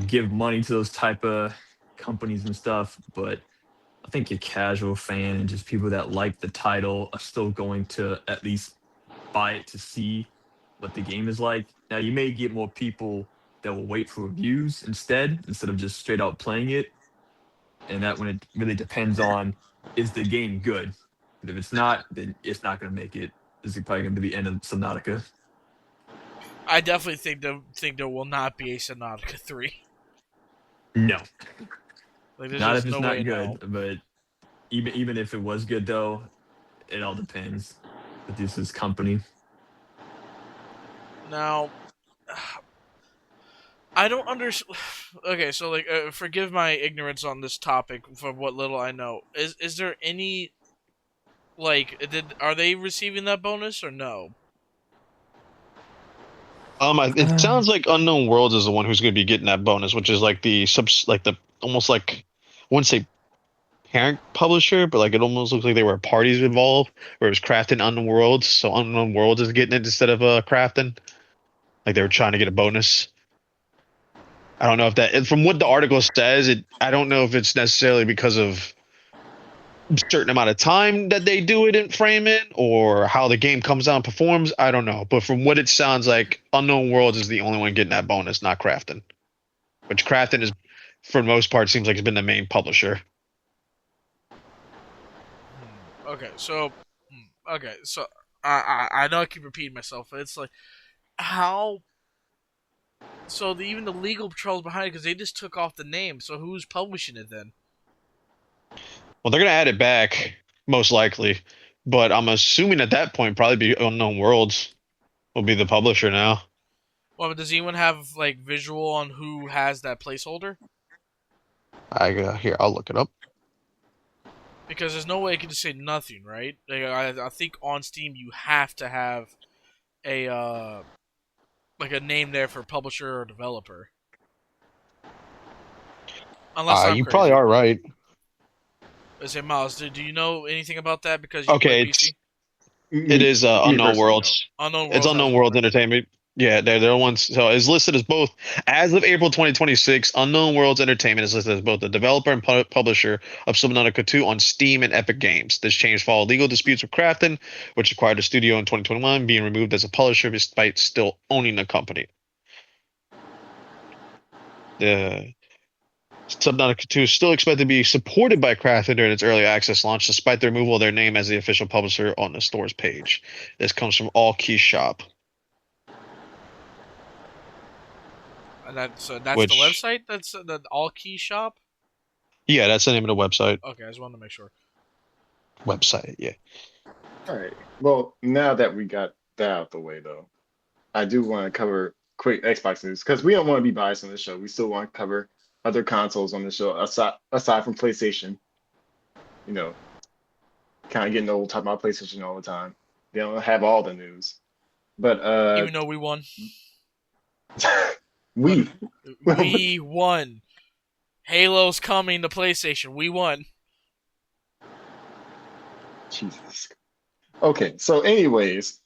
give money to those type of companies and stuff. But I think your casual fan and just people that like the title are still going to at least buy it to see what the game is like. Now you may get more people that will wait for reviews instead of just straight out playing it. And that when it really depends on, is the game good? But if it's not, then it's not going to make it. This is probably going to be the end of Subnautica. I definitely think there will not be a Subnautica 3. No, Like there's not just if it's no way not in hell. good. But even if it was good though, it all depends. But this is company. Now, I don't understand. Okay, so like, forgive my ignorance on this topic for what little I know. Is there any like are they receiving that bonus or no? It sounds like Unknown Worlds is the one who's going to be getting that bonus, which is like the like the almost like I wouldn't say parent publisher, but like it almost looks like they were parties involved, where it was Crafton Unknown Worlds, so Unknown Worlds is getting it instead of Crafton. Like they were trying to get a bonus. I don't know if that, from what the article says, I don't know if it's necessarily because of a certain amount of time that they do it and frame it, or how the game comes out and performs. I don't know, but from what it sounds like, Unknown Worlds is the only one getting that bonus, not Crafton. Which Crafton is, for the most part, seems like it's been the main publisher. Okay, so I know I keep repeating myself, but it's like how. So even the legal patrols behind it because they just took off the name. So who's publishing it then? Well, they're gonna add it back most likely, but I'm assuming at that point probably be Unknown Worlds will be the publisher now. Well, but does anyone have like visual on who has that placeholder? Here, I'll look it up. Because there's no way I can just say nothing, right? Like, I think on Steam you have to have a like a name there for publisher or developer. Unless I'm You crazy. probably are right. I say, Miles, do you know anything about that because you play Okay, PC? it is Me Unknown personally, no. Worlds. Unknown It's Worlds has Unknown it. Worlds Entertainment. Yeah, they're the ones. So it's listed as both. As of April 2026, Unknown Worlds Entertainment is listed as both the developer and publisher of Subnautica 2 on Steam and Epic Games. This change followed legal disputes with Crafton, which acquired the studio in 2021, being removed as a publisher despite still owning the company. The Subnautica 2 is still expected to be supported by Crafton during its early access launch, despite the removal of their name as the official publisher on the store's page. This comes from All Key Shop. And that's the website. That's the All Key Shop. Yeah, that's the name of the website. Okay, I just wanted to make sure. Website, yeah. All right. Well, now that we got that out the way, though, I do want to cover quick Xbox news because we don't want to be biased on the show. We still want to cover other consoles on the show aside from PlayStation. You know, kind of getting old talking about PlayStation all the time. They don't have all the news, but Even though we won. we We won. Halo's coming to PlayStation. We won. Jesus. Okay, so anyways,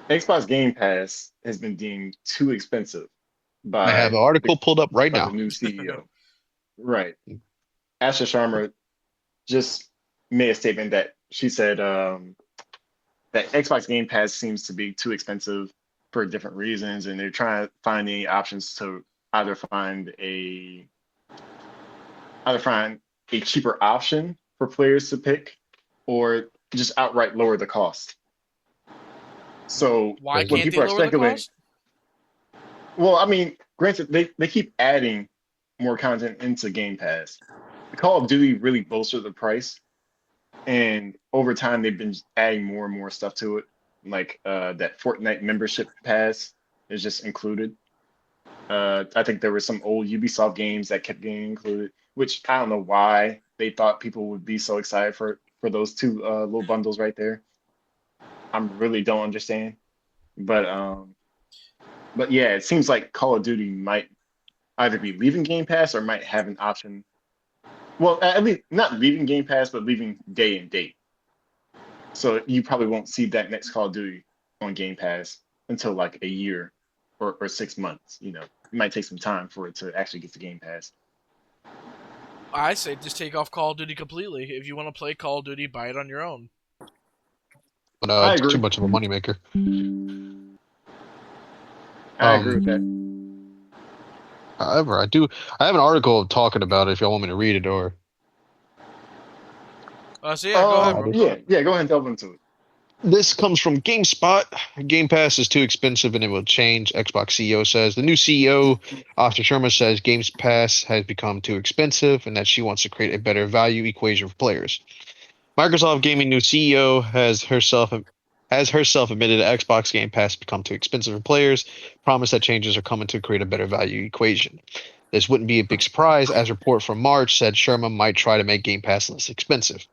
Xbox Game Pass has been deemed too expensive I have by an article pulled up right the now. new CEO. Right. Asha Sharma just made a statement that she said that Xbox Game Pass seems to be too expensive for different reasons, and they're trying to find any options to either find a cheaper option for players to pick, or just outright lower the cost. So Why when can't they people are lower the speculating, cost? well, I mean, granted, they keep adding more content into Game Pass, Call of Duty really bolstered the price, and over time they've been adding more and more stuff to it, like that Fortnite membership pass is just included. I think there were some old Ubisoft games that kept getting included, which I don't know why they thought people would be so excited for those two little bundles right there. I really don't understand, but yeah, it seems like Call of Duty might either be leaving Game Pass or might have an option. Well, at least not leaving Game Pass, but leaving day and date. So you probably won't see that next Call of Duty on Game Pass until like a year or 6 months. It might take some time for it to actually get to Game Pass. I say just take off Call of Duty completely. If you want to play Call of Duty, buy it on your own. But I it's too agree. much of a moneymaker. I agree with that. However, I have an article talking about it if y'all want me to read it or. So yeah, go ahead, bro. Yeah, go ahead and delve into it. This comes from GameSpot. Game Pass is too expensive and it will change, Xbox CEO says. The new CEO, Asha Sharma, says Game Pass has become too expensive and that she wants to create a better value equation for players. Microsoft Gaming new CEO has herself admitted that Xbox Game Pass has become too expensive for players, promised that changes are coming to create a better value equation. This wouldn't be a big surprise, as a report from March said Sharma might try to make Game Pass less expensive.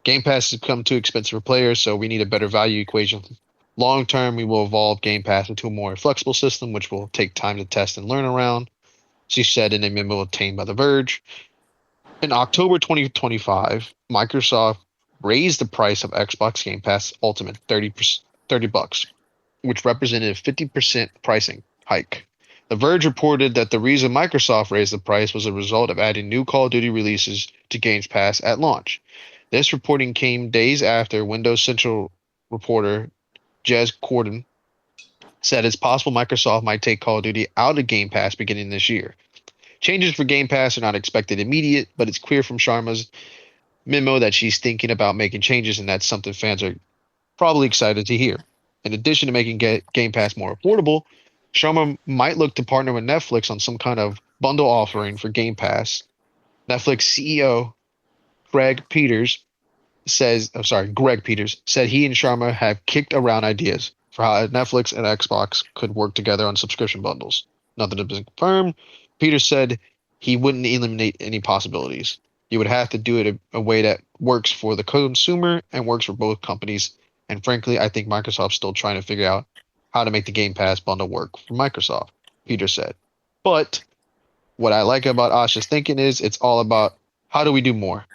Game Pass has become too expensive for players, so we need a better value equation. Long term, we will evolve Game Pass into a more flexible system, which will take time to test and learn around, she said in a memo obtained by The Verge. In October 2025, Microsoft raised the price of Xbox Game Pass Ultimate $30, which represented a 50% pricing hike. The Verge reported that the reason Microsoft raised the price was a result of adding new Call of Duty releases to Game Pass at launch. This reporting came days after Windows Central reporter Jez Corden said it's possible Microsoft might take Call of Duty out of Game Pass beginning this year. Changes for Game Pass are not expected immediate, but it's clear from Sharma's memo that she's thinking about making changes, and that's something fans are probably excited to hear. In addition to making Game Pass more affordable, Sharma might look to partner with Netflix on some kind of bundle offering for Game Pass. Netflix CEO Greg Peters said he and Sharma have kicked around ideas for how Netflix and Xbox could work together on subscription bundles. Nothing has been confirmed. Peters said he wouldn't eliminate any possibilities. You would have to do it a way that works for the consumer and works for both companies. And frankly, I think Microsoft's still trying to figure out how to make the Game Pass bundle work for Microsoft, Peters said. But what I like about Asha's thinking is it's all about how do we do more?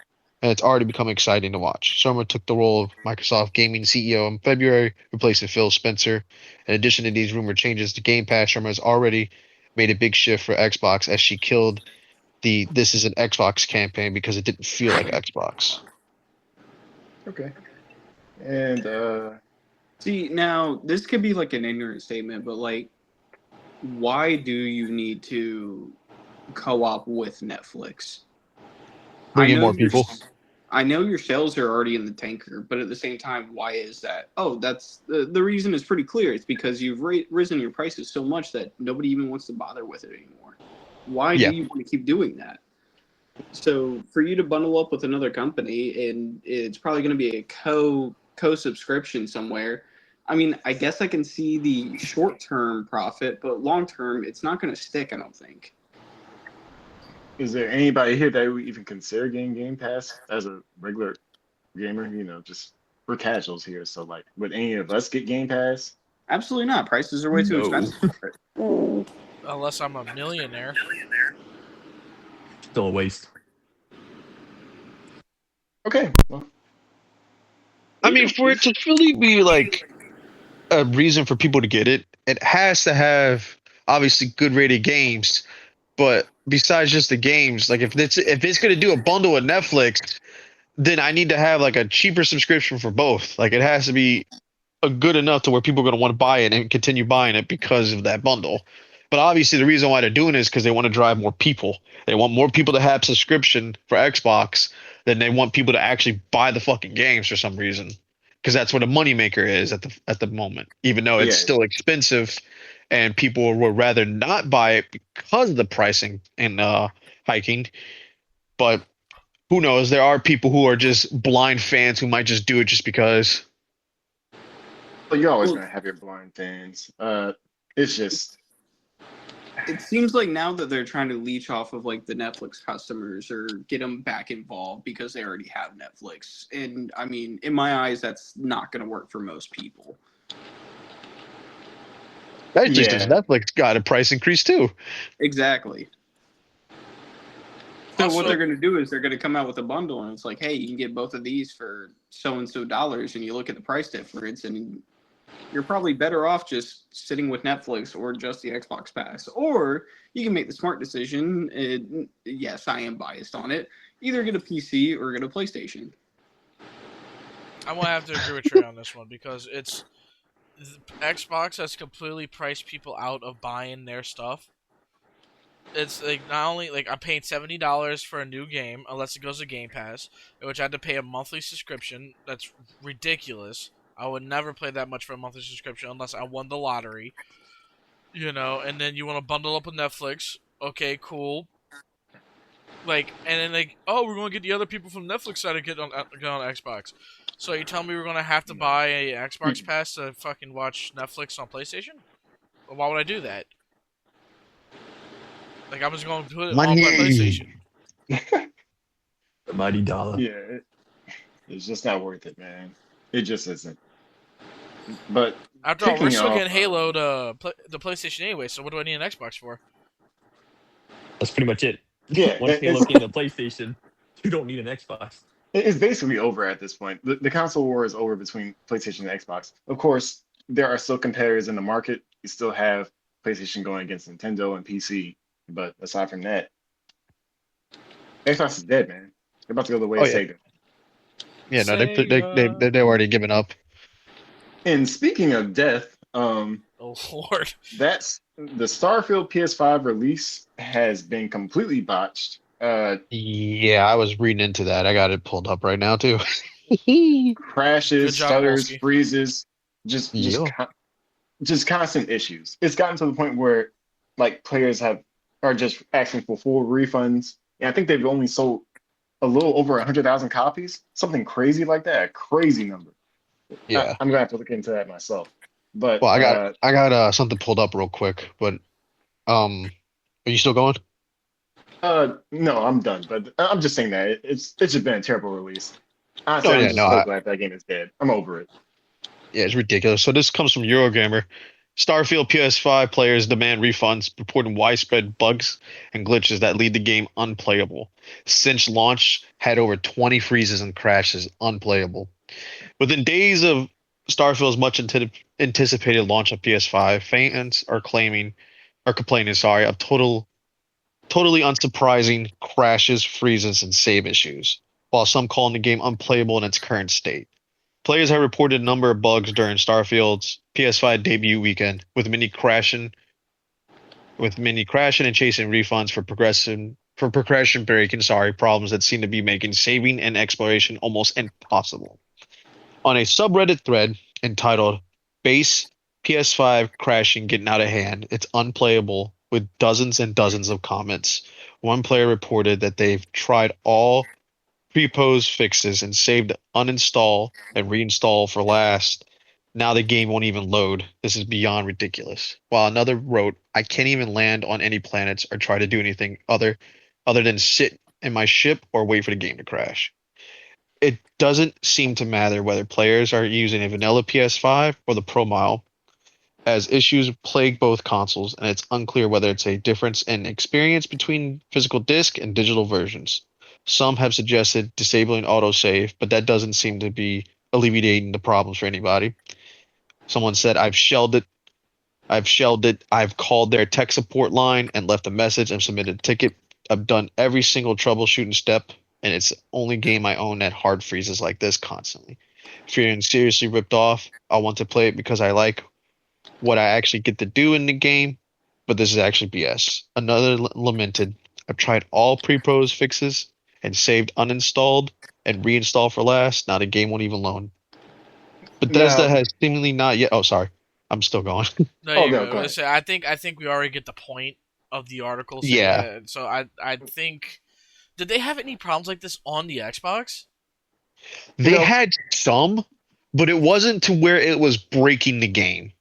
And it's already become exciting to watch. Sharma took the role of Microsoft Gaming CEO in February, replacing Phil Spencer. In addition to these rumored changes to Game Pass, Sharma has already made a big shift for Xbox as she killed the "This is an Xbox" campaign because it didn't feel like Xbox. Okay. And See, now this could be like an ignorant statement, but like, why do you need to co-op with Netflix? Bring in more people. I know your sales are already in the tanker, but at the same time, why is that? Oh, that's the reason is pretty clear. It's because you've risen your prices so much that nobody even wants to bother with it anymore. Why do you want to keep doing that? So for you to bundle up with another company and it's probably going to be a co-subscription somewhere. I mean, I guess I can see the short-term profit, but long-term, it's not going to stick, I don't think. Is there anybody here that would even consider getting Game Pass as a regular gamer? Just we're casuals here, so like, would any of us get Game Pass? Absolutely not. Prices are way too expensive. Unless I'm a millionaire. Still a waste. Okay. Well, I mean, for it to really be like a reason for people to get it, it has to have obviously good rated games. But besides just the games, like if it's gonna do a bundle with Netflix, then I need to have like a cheaper subscription for both. Like it has to be a good enough to where people are gonna want to buy it and continue buying it because of that bundle. But obviously the reason why they're doing it is because they want to drive more people. They want more people to have subscription for Xbox than they want people to actually buy the fucking games for some reason. Because that's what a moneymaker is at the moment. Even though it's still expensive and people would rather not buy it because of the pricing and hiking. But who knows? There are people who are just blind fans who might just do it just because. But you're always Well, gonna have your blind fans. It's just it seems like now that they're trying to leech off of like the Netflix customers or get them back involved because they already have Netflix. And I mean, in my eyes, that's not going to work for most people. That's just because yeah. Netflix got a price increase too. Exactly. So what Also, they're going to do is they're going to come out with a bundle, and it's like, hey, you can get both of these for so and so dollars, and you look at the price difference, and you're probably better off just sitting with Netflix or just the Xbox Pass. Or you can make the smart decision. And yes, I am biased on it. Either get a PC or get a PlayStation. I'm gonna have to agree with Trey on this one because Xbox has completely priced people out of buying their stuff. It's like not only like I'm paying $70 for a new game unless it goes to Game Pass, in which I had to pay a monthly subscription. That's ridiculous. I would never play that much for a monthly subscription unless I won the lottery. And then you want to bundle up with Netflix. Okay, cool. Like, and then like, oh, we're gonna get the other people from Netflix side to get on Xbox. So you tell me we're gonna have to No. buy a Xbox Pass to fucking watch Netflix on PlayStation? Well, why would I do that? Like, I'm just gonna put it on my Money. PlayStation. The mighty dollar. Yeah, it's just not worth it, man. It just isn't. But After all, we're kicking still off, getting Halo to the PlayStation anyway. So what do I need an Xbox for? That's pretty much it. yeah, Once Halo came to PlayStation, you don't need an Xbox. it's basically over at this point. The console war is over between PlayStation and Xbox. Of course, there are still competitors in the market. You still have PlayStation going against Nintendo and PC, but aside from that, Xbox is dead, man. They're about to go the way Oh of yeah, Sega. yeah. No, Sega. they're already given up. And speaking of death, Oh Lord. that's the Starfield PS5 release has been completely botched. Yeah, I was reading into that. I got it pulled up right now too. Good Crashes, job, stutters, Wolski. freezes, just just Yeah. con- just constant issues. It's gotten to the point where like players are just asking for full refunds. And I think they've only sold a little over 100,000 copies, something crazy like that, a crazy number. Yeah. I'm gonna have to look into that myself. But Well, I got something pulled up real quick, but are you still going? no, I'm done. But I'm just saying that it's just been a terrible release. No, Honestly, I'm yeah, just no, so glad that game is dead. I'm over it. yeah, it's ridiculous. So this comes from Eurogamer. Starfield PS5 players demand refunds, reporting widespread bugs and glitches that leave the game unplayable. Since launch, had over 20 freezes and crashes, unplayable. Within days of Starfield's much anticipated launch on PS5, fans are complaining, sorry, of totally unsurprising crashes, freezes, and save issues, while some calling the game unplayable in its current state. Players have reported a number of bugs during Starfield's PS5 debut weekend, with many crashing and chasing refunds for progression breaking, sorry, problems that seem to be making saving and exploration almost impossible. On a subreddit thread entitled Base PS5 Crashing Getting Out of Hand, it's unplayable with dozens and dozens of comments. One player reported that they've tried all pre-pose fixes and saved uninstall and reinstall for last. Now the game won't even load. This is beyond ridiculous. While another wrote, I can't even land on any planets or try to do anything other than sit in my ship or wait for the game to crash. It doesn't seem to matter whether players are using a vanilla PS5 or the Pro model, as issues plague both consoles, and it's unclear whether it's a difference in experience between physical disc and digital versions. Some have suggested disabling autosave, but that doesn't seem to be alleviating the problems for anybody. Someone said, I've shelled it, I've called their tech support line and left a message and submitted a ticket. I've done every single troubleshooting step, and it's the only game I own that hard freezes like this constantly. Feeling seriously ripped off, I want to play it because I like what I actually get to do in the game, but this is actually BS. Another lamented, I've tried all pre-pros fixes and saved uninstalled and reinstalled for last. Now the game won't even load. Bethesda Now, has seemingly not yet. Oh, sorry. I'm still going. No, oh you're no, good. go ahead. I think we already get the point of the article saying Yeah. that. So I think Did they have any problems like this on the Xbox? They had some, but it wasn't to where it was breaking the game.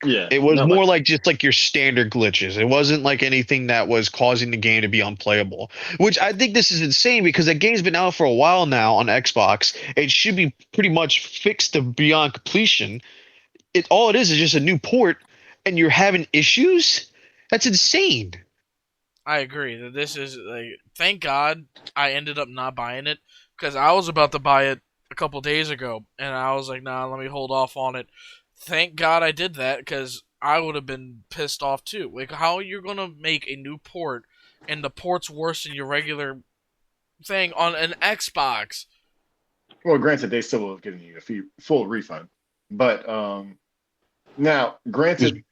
Yeah, It was not more like like just like your standard glitches. It wasn't like anything that was causing the game to be unplayable. Which I think this is insane because that game's been out for a while now on Xbox. It should be pretty much fixed to beyond completion. It all it is just a new port, and you're having issues. That's insane. I agree that this is like. Thank God I ended up not buying it because I was about to buy it a couple days ago, and I was like, "Nah, let me hold off on it." Thank God I did that because I would have been pissed off too. Like, how you're gonna make a new port and the port's worse than your regular thing on an Xbox? well, granted, they still will have given you a full refund, but now, granted,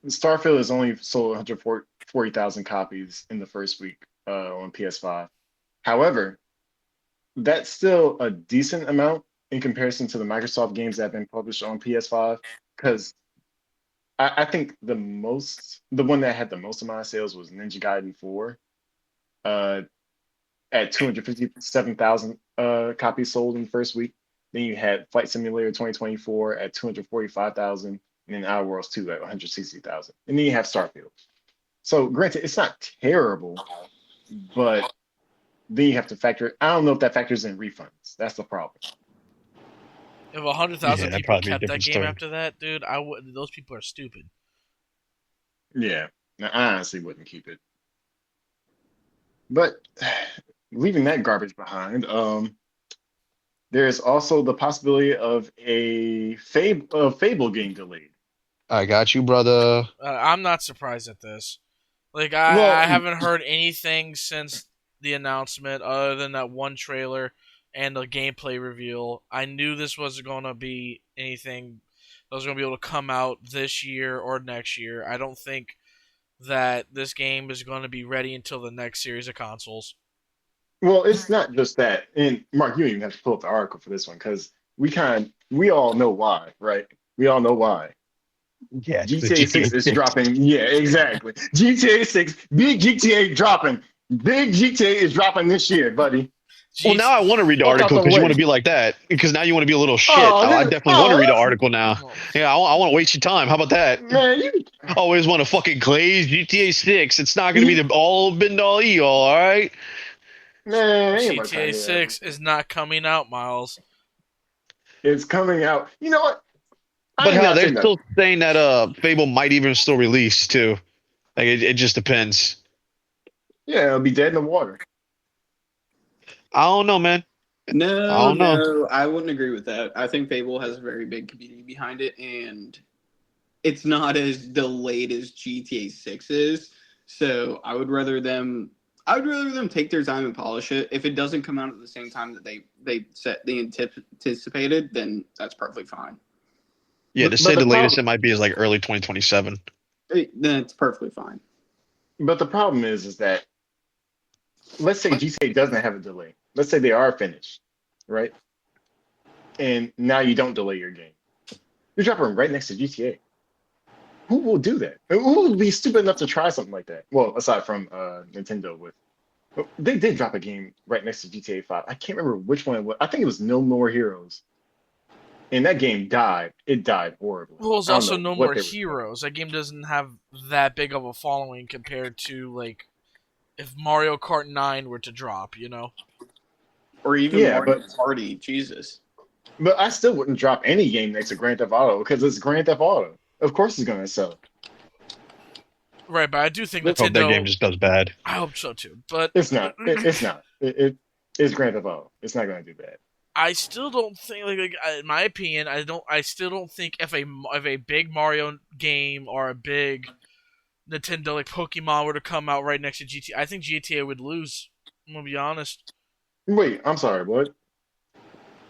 Starfield has only sold 140,000 copies in the first week on PS5. However, that's still a decent amount in comparison to the Microsoft games that have been published on PS5. Because I think the one that had the most amount of sales was Ninja Gaiden 4, uh, at 257,000 copies sold in the first week. Then you had Flight Simulator 2024 at 245,000, and then Outer Worlds 2 at 160,000. And then you have Starfield. So granted, it's not terrible, but then you have to factor. I don't know if that factors in refunds. That's the problem. If 100,000 Yeah, that'd people probably be a kept that different game story. after that, dude, I would. Those people are stupid. Yeah, now, I honestly wouldn't keep it. But leaving that garbage behind, there is also the possibility of a Fable game delayed. I got you, brother. I'm not surprised at this. Like, Well, I haven't heard anything since the announcement other than that one trailer and the gameplay reveal. I knew this wasn't going to be anything that was going to be able to come out this year or next year. I don't think that this game is going to be ready until the next series of consoles. well, it's not just that. And Mark, you don't even have to pull up the article for this one because we all know why, right? We all know why. Yeah, it's the GTA 6 GTA is 6. dropping. Yeah, exactly. GTA 6, big GTA dropping. Big GTA is dropping this year, buddy. Well, now I want to read the Fuck out article the because you want way. to be like that. Because now you want to be a little shit. Oh, I definitely want to read the that's, article now. Yeah, I want to waste your time. How about that? man, you, Always want to fucking glaze GTA 6. It's not going to be the all bend all e all right? man, ain't nobody trying GTA to hear that 6 bullshit. is not coming out, Miles. It's coming out. You know what? I But ain't hell, not they're saying still nothing. saying that Fable might even still release too. Like it just depends. Yeah, it'll be dead in the water. I don't know, man. I No, don't know. no, I wouldn't agree with that. I think Fable has a very big community behind it, and it's not as delayed as GTA 6 is. So I would rather them take their time and polish it. If it doesn't come out at the same time that they anticipated, then that's perfectly fine. Yeah, to But say the the latest problem, it might be is like early 2027. Then it's perfectly fine. but the problem is that let's say GTA doesn't have a delay. Let's say they are finished, right? And now you don't delay your game. You're dropping right next to GTA. Who will do that? Who will be stupid enough to try something like that? Well, aside from Nintendo, they did drop a game right next to GTA 5. I can't remember which one it was. I think it was No More Heroes, and that game died. It died horribly. Well, there's I don't also know No what More they were doing. Heroes. That game doesn't have that big of a following compared to, like, if Mario Kart 9 were to drop, you know? Or even Yeah, Mario Party. Jesus. but I still wouldn't drop any game next to Grand Theft Auto because it's Grand Theft Auto. Of course, it's gonna sell. Right, but I do think I hope that game Nintendo. just does bad. I hope so too. But It's not. It's not. It's Grand Theft Auto. It's not gonna do bad. I still don't think, in my opinion, I still don't think if a big Mario game or a big Nintendo like Pokemon were to come out right next to GTA, I think GTA would lose. I'm gonna be honest. Wait, I'm sorry. What?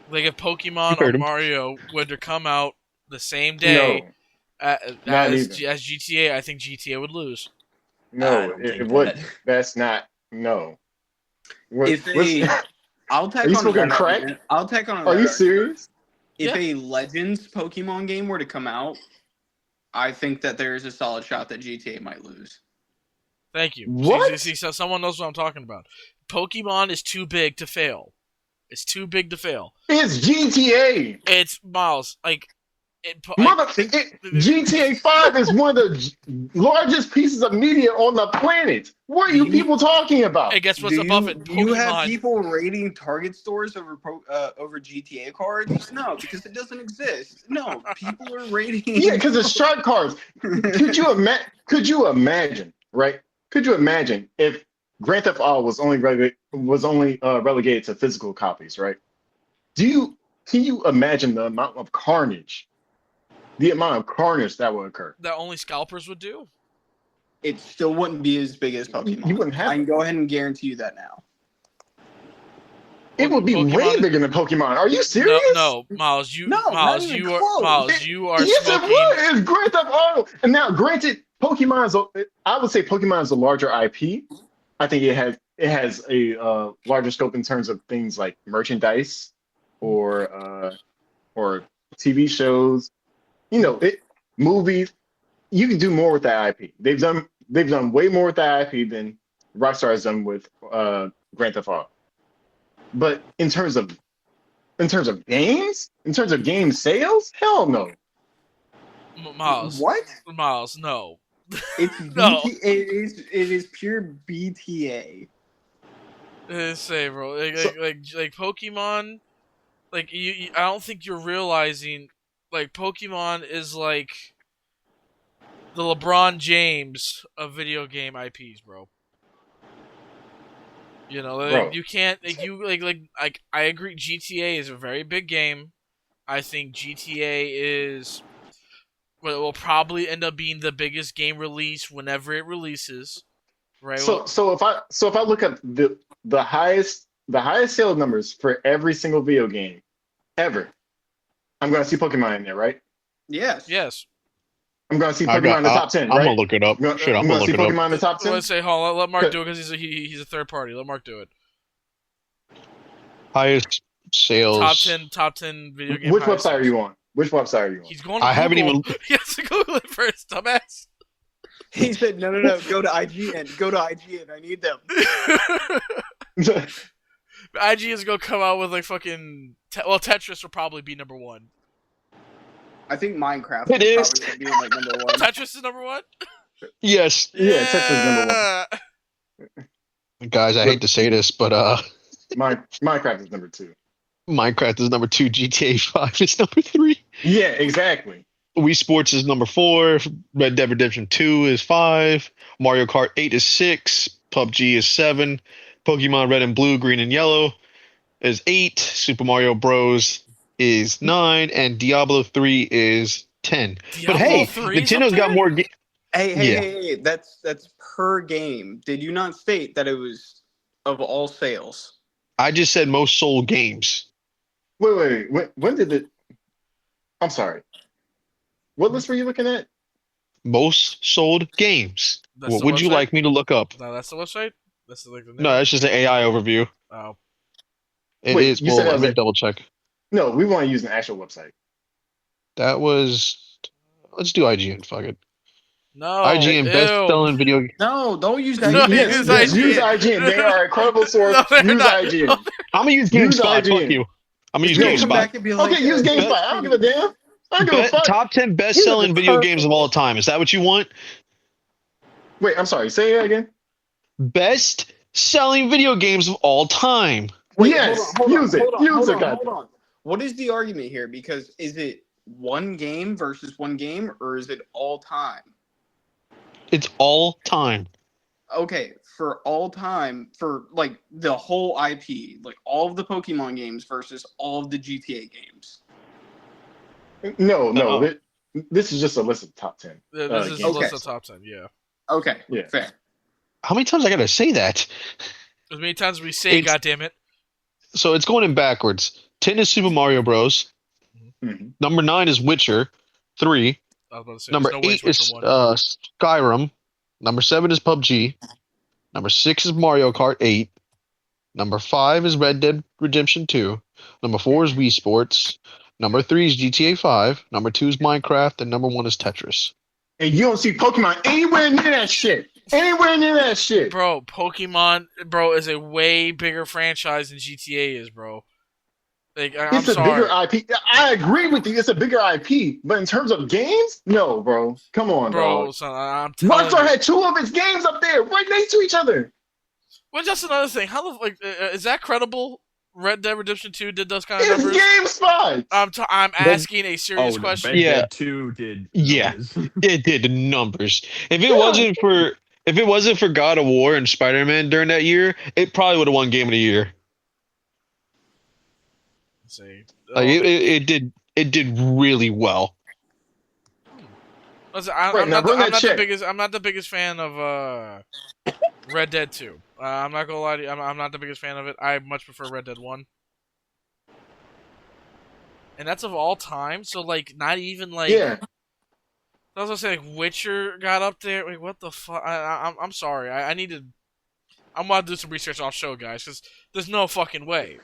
Like if You Pokemon or heard him. Mario were to come out the same day No, not as even. GTA, I think GTA would lose. I No, don't it think that. wouldn't. That's not. No. What? If What's? they, I'll Are tack you on to smoking that crack? argument. I'll tack on to Are that you argument. serious? If Yeah. a Legends Pokemon game were to come out, I think that there is a solid shot that GTA might lose. Thank you. What? See, so someone knows what I'm talking about. Pokemon is too big to fail. It's too big to fail. It's GTA. It's Miles. GTA 5 is one of the largest pieces of media on the planet. What are you people talking about? And guess what's above it? Do you have Pokemon. people rating Target stores over GTA cards? No, because it doesn't exist. No, people are rating. Yeah, because it's shark cards. Could you imagine? Right? Could you imagine if Grand Theft Auto was only relegated to physical copies? Right? Can you imagine the amount of carnage? The amount of carnage that would occur. That only scalpers would do? It still wouldn't be as big as Pokemon. You wouldn't have I can go ahead and guarantee you that now. It would be way bigger than Pokemon. Are you serious? No, Miles, you No, not Miles, even you are close. Miles, you are Yes, smoking. it would. It's Grand Theft Auto. And now, granted, I would say Pokemon is a larger IP. I think it has a larger scope in terms of things like merchandise or TV shows. Movies. You can do more with that IP. They've done way more with that IP than Rockstar has done with Grand Theft Auto. But in terms of games, in terms of game sales, hell no. Miles. What? Miles, no. It's No. it is pure BTA. Say, bro, like Pokemon, like you, I don't think you're realizing, like Pokemon is like the LeBron James of video game IPs, bro. Bro. You can't like I agree. GTA is a very big game. I think GTA is will probably end up being the biggest game release whenever it releases. Right. So if I look at the highest sales numbers for every single video game ever, I'm gonna see Pokemon in there, right? Yes. Yes. I'm gonna see Pokemon in the top 10, right? I'm gonna look it up. I'm Shit, I'm gonna gonna see look it Pokemon up. in the top 10. Let's say, hold on, let Mark do it because he's a third party. Let Mark do it. Highest sales. Top 10 video game. Which highest website are sales. you on? Which website are you on? He's going to I haven't Google. even. He has to Google it first, dumbass. He said, no, go to IGN. Go to IGN. I need them. IG is gonna come out with like fucking. Tetris will probably be number one. I think Minecraft It is. probably be like number one. Tetris is number one. Yes, Yeah, Tetris number guys, I hate to say this, but Minecraft is number 2. Minecraft is number 2. GTA 5 is number 3. Yeah, exactly. Wii Sports is number 4. Red Dead Redemption 2 is 5. Mario Kart 8 is 6. PUBG is 7. Pokemon Red and Blue, Green and Yellow is 8. Super Mario Bros. Is 9. And Diablo 3 is 10. But hey, 3 is Nintendo's up got there? more. Hey, that's per game. Did you not state that it was of all sales? I just said most sold games. Wait. When did it? I'm sorry. What list were you looking at? Most sold games. That's What the would you website? like me to look up? No, that's the website. That's like the name. No, that's just an AI overview. Oh, It Wait, is. you said Well, that let was me a- double check. No, we want to use an actual website. That was. Let's do IGN. Fuck it. no. IGN best Ew. selling video. No, don't use No, that. use Yes, IGN. use IGN. They are a credible source. No, they're Use not. IGN. I'm gonna use Use GameSpot. IGN. Fuck you. I'm gonna use No, Come GameSpot. back and be like, Okay, use GameSpot. I don't give a damn. I don't give a fuck. Top 10 best These are selling the video perfect- games of all time. Is that what you want? Wait, I'm sorry. Say it again. Best selling video games of all time. Yes, use it. Use it, Hold on. What is the argument here? Because is it one game versus one game, or is it all time? It's all time. Okay, for all time, for like the whole IP, like all of the Pokemon games versus all of the GTA games. No. Uh-oh. This is just a list of top 10. This is games. a list Okay. of top 10. Yeah. Okay, Yeah. fair. How many times I gotta say that? As many times as we say, It's- goddammit. So it's going in backwards. 10 is Super Mario Bros. Mhm. Number 9 is Witcher 3. I was about to say, Number there's no way 8 it's is Witcher 1. Skyrim. Number 7 is PUBG. Number 6 is Mario Kart 8. Number 5 is Red Dead Redemption 2. Number 4 is Wii Sports. Number 3 is GTA 5. Number 2 is Minecraft. And number 1 is Tetris. And you don't see Pokemon anywhere near that shit. anywhere near that shit. Bro, Pokemon, bro, is a way bigger franchise than GTA is, bro. Like, I'm It's a bigger sorry, IP. I agree with you. It's a bigger IP, but in terms of games, no, bro. Come on, bro. dog. Son, I'm telling Rockstar you. had 2 of its games up there right next to each other. Well, that's another thing. How the is that credible? Red Dead Redemption 2 did those kind of It's numbers. GameSpot. I'm asking a serious Oh, the question. Red Yeah. Dead 2 did Yeah. numbers. It did the numbers. Yeah. If it wasn't for God of War and Spider-Man during that year, it probably would have won Game of the Year. Let's see. Like it did really well. Listen, Right, now run that check. I'm not the biggest fan of Red Dead 2. I'm not gonna lie to you. I'm not the biggest fan of it. I much prefer Red Dead 1. And that's of all time. So like, not even like. Yeah. I was gonna say like Witcher got up there. Like, what the fuck? I'm sorry. I need to. I'm gonna do some research off show, guys, because there's no fucking way.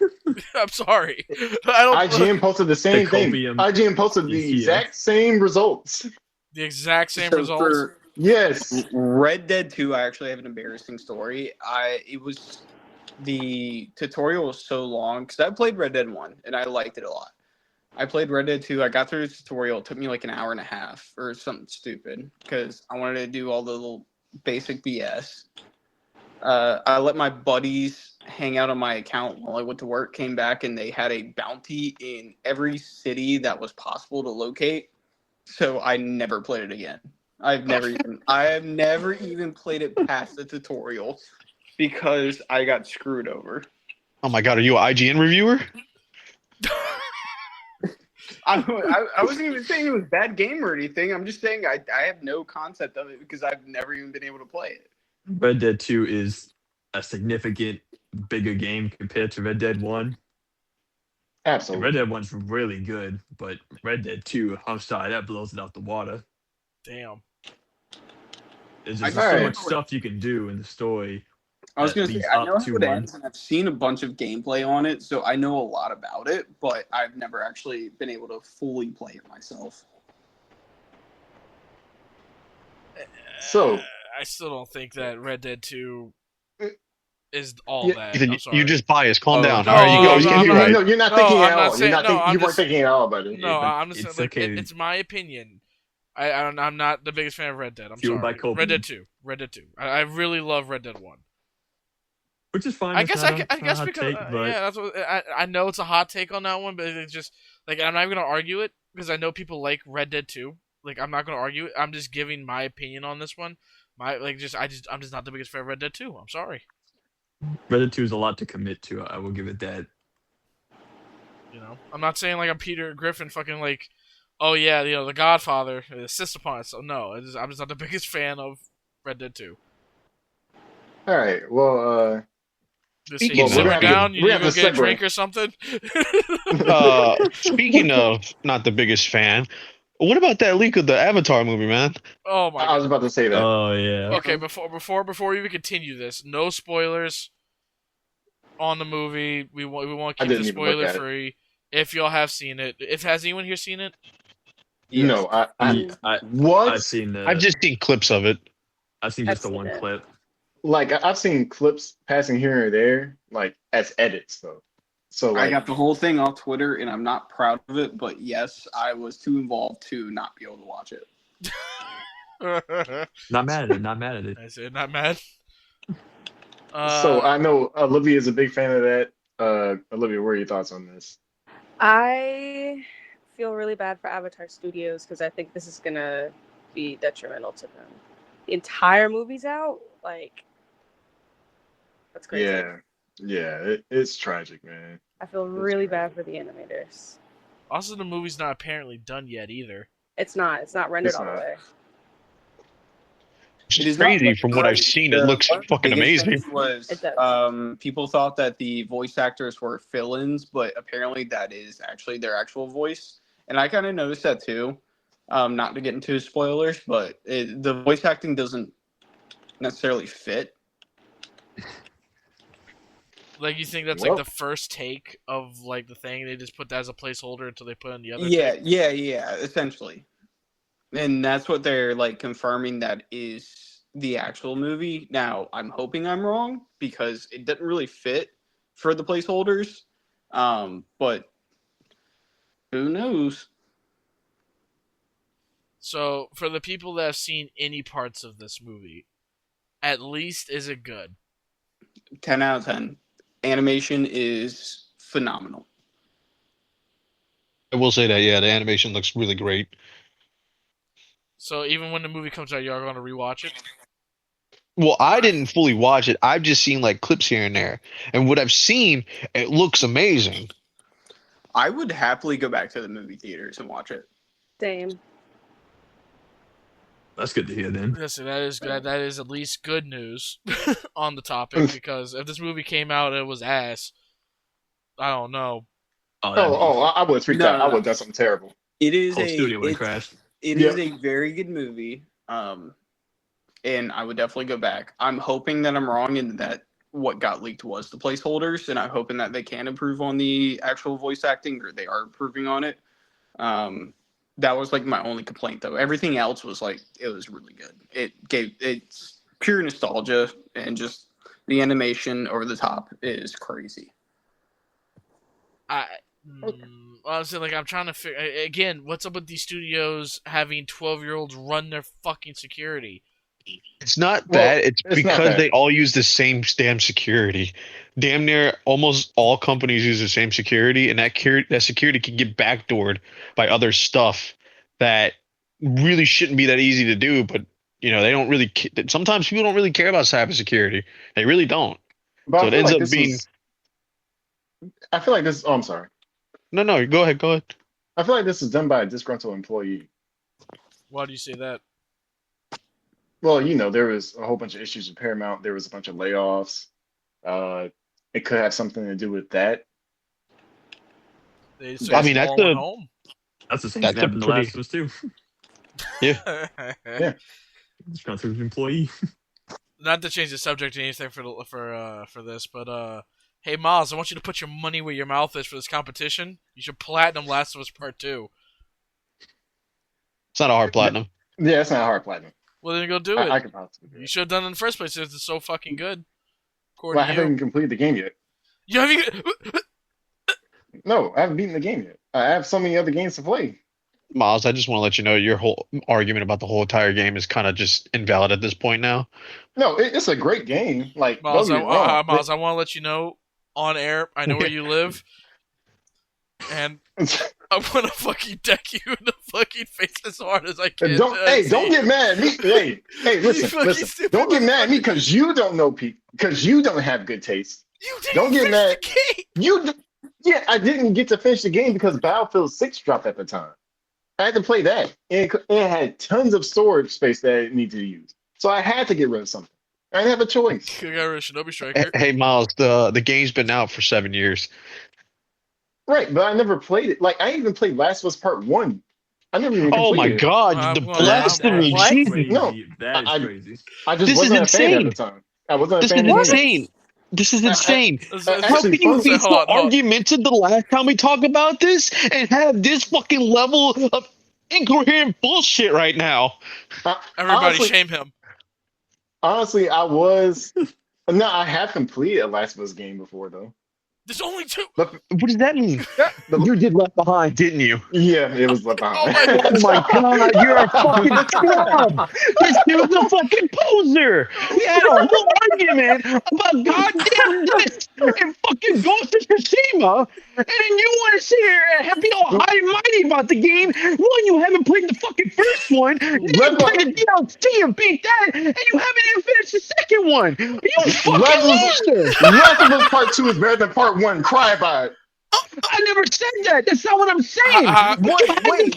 I'm sorry. I don't. IGN posted the same thing. copium IGN posted the is here. exact same results. The exact same So results. for Yes. Red Dead 2, I actually have an embarrassing story. The tutorial was so long because I played Red Dead 1 and I liked it a lot. I played Red Dead 2. I got through the tutorial. It took me like an hour and a half or something stupid because I wanted to do all the little basic BS. I let my buddies hang out on my account while I went to work, came back, and they had a bounty in every city that was possible to locate. So I never played it again. I have never even played it past the tutorial because I got screwed over. Oh my god, are you an IGN reviewer? I wasn't even saying it was bad game or anything. I'm just saying I have no concept of it because I've never even been able to play it. Red Dead 2 is a significant bigger game compared to Red Dead 1. And Absolutely. Red Dead 1's really good, but Red Dead 2, I'm sorry, that blows it out the water. Damn. There's I just just so Alright. much stuff you can do in the story. I was that going to say, leads I up know how to it one. ends, and I've seen a bunch of gameplay on it, so I know a lot about it, but I've never actually been able to fully play it myself. So I still don't think that Red Dead 2 is all Yeah, that. Ethan, I'm sorry. you're just biased. Calm Oh, down. no, All right, no, you I'm you're not. right. No, you're not No, thinking I'm at not all. saying- You're not no, I'm you weren't just- thinking at all about it. No, but I'm just saying, it's like, okay. it's my opinion. I'm not the biggest fan of Red Dead. I'm Fueled by sorry. copium. Red Dead 2. Red Dead 2. I really love Red Dead 1. Which is fine. I it's guess not I a- it's not a guess hot because take, but yeah, that's what I know it's a hot take on that one, but it's just like I'm not even gonna argue it because I know people like Red Dead 2. Like I'm not gonna argue it. I'm just giving my opinion on this one. I'm just not the biggest fan of Red Dead 2. I'm sorry. Red Dead 2 is a lot to commit to. I will give it that. You know, I'm not saying like I'm Peter Griffin, fucking like, oh yeah, you know, The Godfather, insist upon it. So no, I'm just not the biggest fan of Red Dead 2. All right. Well, Just say Speaking you of- simmer we're gonna down, we're you gonna go get a segue. drink or something. Speaking of not the biggest fan, what about that leak of the Avatar movie, man? Oh my I was god. about to say that. Oh yeah. Okay, before we even continue this, no spoilers on the movie. We want to I keep didn't this even look spoiler at it. free. If y'all have seen it, has anyone here seen it? No, Yeah, what? I've seen the. I've just seen clips of it. I've seen I've just the seen one it. clip. Like I've seen clips passing here and there, like as edits though. So I like, got the whole thing off Twitter, and I'm not proud of it, but yes, I was too involved to not be able to watch it. Not mad at it. Not mad at it. I said not mad. so I know Olivia is a big fan of that. Olivia, what are your thoughts on this? I feel really bad for Avatar Studios because I think this is gonna be detrimental to them. The entire movie's out, like that's crazy. Yeah, it's tragic, man. I feel really bad for the animators. Also, the movie's not apparently done yet either. It's not rendered It's all the not. way. Which It is is not crazy like from what I've right. seen. It looks One of the fucking biggest amazing. things was It does. people thought that the voice actors were fill-ins, but apparently that is actually their actual voice. And I kind of noticed that too. Not to get into spoilers, but the voice acting doesn't necessarily fit. Like you think that's Well- like the first take of like the thing? They just put that as a placeholder until they put in the other. Yeah, take? yeah, essentially. And that's what they're like confirming that is the actual movie. Now, I'm hoping I'm wrong because it doesn't really fit for the placeholders. But who knows? So, for the people that have seen any parts of this movie, at least is it good? 10 out of 10. Animation is phenomenal. I will say that, yeah, the animation looks really great. So, even when the movie comes out, you're going to rewatch it? Well, I didn't fully watch it. I've just seen like clips here and there. And what I've seen, it looks amazing. I would happily go back to the movie theaters and watch it. Same. That's good to hear then. Listen, that is good. That is at least good news on the topic, because if this movie came out and it was ass, I don't know. I would freak out. I would have done something terrible. It is Whole studio would have crashed. It is a very good movie. And I would definitely go back. I'm hoping that I'm wrong and that what got leaked was the placeholders, and I'm hoping that they can improve on the actual voice acting, or they are improving on it. That was like my only complaint, though. Everything else was like, it was really good. It's pure nostalgia, and just the animation over the top is crazy. Honestly, like, I'm trying to figure again, what's up with these studios having 12-year-olds run their fucking security? It's not that. It's it's not because that. they all use the same damn security. Damn near almost all companies use the same security, and that security can get backdoored by other stuff that really shouldn't be that easy to do. But they don't really. Sometimes people don't really care about cybersecurity. They really don't. But So it ends up being. I feel like this. Oh, I'm sorry. No, go ahead. I feel like this is done by a disgruntled employee. Why do you say that? Well, there was a whole bunch of issues with Paramount. There was a bunch of layoffs. It could have something to do with that. They I mean, that's home. That's the same thing happened in the last ones too. Yeah. Yeah. Disgruntled employee. Not to change the subject or anything for this, but hey Miles, I want you to put your money where your mouth is for this competition. You should platinum Last of Us Part 2. It's not a hard platinum. Yeah, it's not a hard platinum. Well, then go do it. I could possibly do You it. should have done it in the first place if it's so fucking good. Well, I haven't completed the game yet. You haven't. No, I haven't beaten the game yet. I have so many other games to play. Miles, I just want to let you know your whole argument about the whole entire game is kind of just invalid at this point now. No, it's a great game. Like, Miles, don't get me wrong. Miles, I want to let you know on air. I know where you live, and I want to fucking deck you in the fucking face as hard as I can. Don't get mad at me. Hey, listen. Don't get mad at me because you don't know people. Because you don't have good taste. You didn't Don't get mad. the game. Yeah, I didn't get to finish the game because Battlefield 6 dropped at the time. I had to play that. And it had tons of storage space that it needed to use. So I had to get rid of something. I didn't have a choice. You got rid of Shinobi Striker. Hey, Miles, the game's been out for 7 years. Right, but I never played it. Like, I even played Last of Us Part 1. I never even completed Oh my it. God, the blasphemy! What? Jesus. No, That is I- crazy. I just This is wasn't a fan at insane. the time. I wasn't a This fan is of the game. insane. This is insane. How Actually, can you fun- be hold so on, hold on. argumented the last time we talked about this and have this fucking level of incoherent bullshit right now? Everybody honestly, shame him. honestly, I was. No, I have completed a Last of Us game before, though. There's only 2. What does that mean? You did Left Behind, didn't you? Yeah, it was left behind. Oh my God, you're a fucking scrub! This dude's a fucking poser! We had a whole argument about goddamn this and fucking Ghost of Tsushima, and then you want to sit here and be all high and mighty about the game. One, you haven't played the fucking first one, then you played the DLC and beat that, and you haven't even finished the second one. You fucking loser! Last of Us Part 2 is better than Part 1. Cry about it. I never said that. That's not what I'm saying.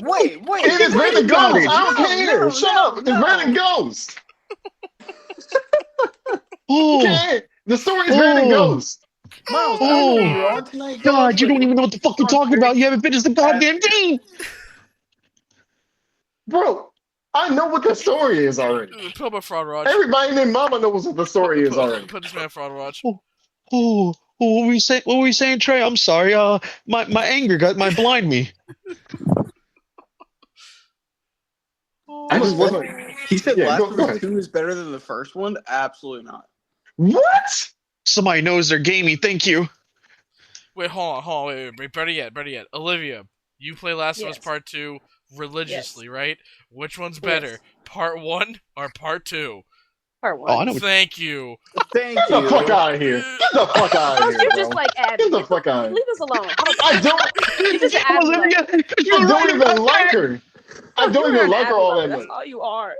Wait. It is better than about Ghost. it. I don't care. Shut up. It's better than Ghost. Oh, Okay. The story is better than Ghost. Miles, Oh. I know you're on tonight. God, you don't even know what the fuck you're talking about. You haven't finished the goddamn game. Bro, I know what the story is already. Put up a fraud watch. Everybody and their mama knows what the story is already. Put this man fraud watch. Oh, what were you saying? What were you saying, Trey? I'm sorry. My anger might blind me. I just was wasn't. He said Yeah, Last go of Us ahead. 2 is better than the first one. Absolutely not. What? Somebody knows their gaming. Thank you. Wait, hold on, wait. Better yet. Olivia, you play Last of Us Yes. Part 2 religiously, right? Which one's better, Yes. Part 1 or Part 2? Part Oh, I one. know. Thank you. Thank Get the fuck you. out of here. Get the fuck out of Oh, here, you're bro. just like Abby. Get the fuck out of here. Leave us alone. How about I that? don't. You're just an Abby Olivia, lover. you're I don't right even about like that. her. I don't You're even an like her Abby all lover. that That's much. all you are. You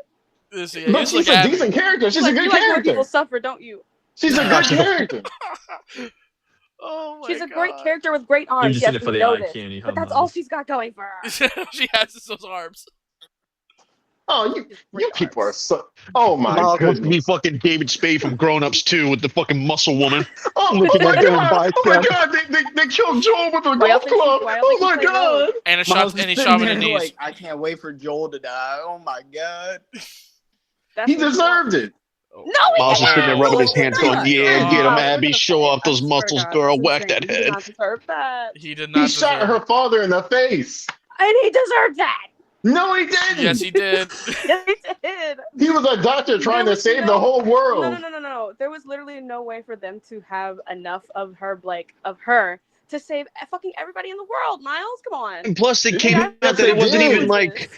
But just she's like a Abby. decent character. She's a good You like when people character. suffer, don't you? She's a good character. Oh my She's a god. great character with great You're arms. just Yes, in it we for the know eye this. candy, huh, But that's all Miles? she's got going for her. She has those arms. Oh, She's you great people are arms. so. Oh my Miles wants to be goodness. fucking David Spade from Grown Ups 2 with the fucking muscle woman. Oh, Looking oh my at them god. Oh my biceps. god. They killed Joel with a Why y'all golf think club. she Oh my played Rose? god. And Miles he is shot him sitting in the there knees. like, I can't wait for Joel to die. Oh my god. That's He what you deserved want. it. Oh. No, he Miles is didn't. sitting there Oh rubbing his No, hands no, going, my he yeah, didn't. get him, god. We're Abby, gonna show play it. off I those swear to muscles, God, girl, that's whack insane. that He did head. not deserve that. He did He not shot deserve her it. father in the face. And he deserved that. No, he didn't. Yes, he did. Yes, he did. He was a doctor trying There to was save the whole no. world. No. There was literally no way for them to have enough of her, to save fucking everybody in the world. Miles, come on. And plus, it Yeah, came out that they it wasn't did. even like,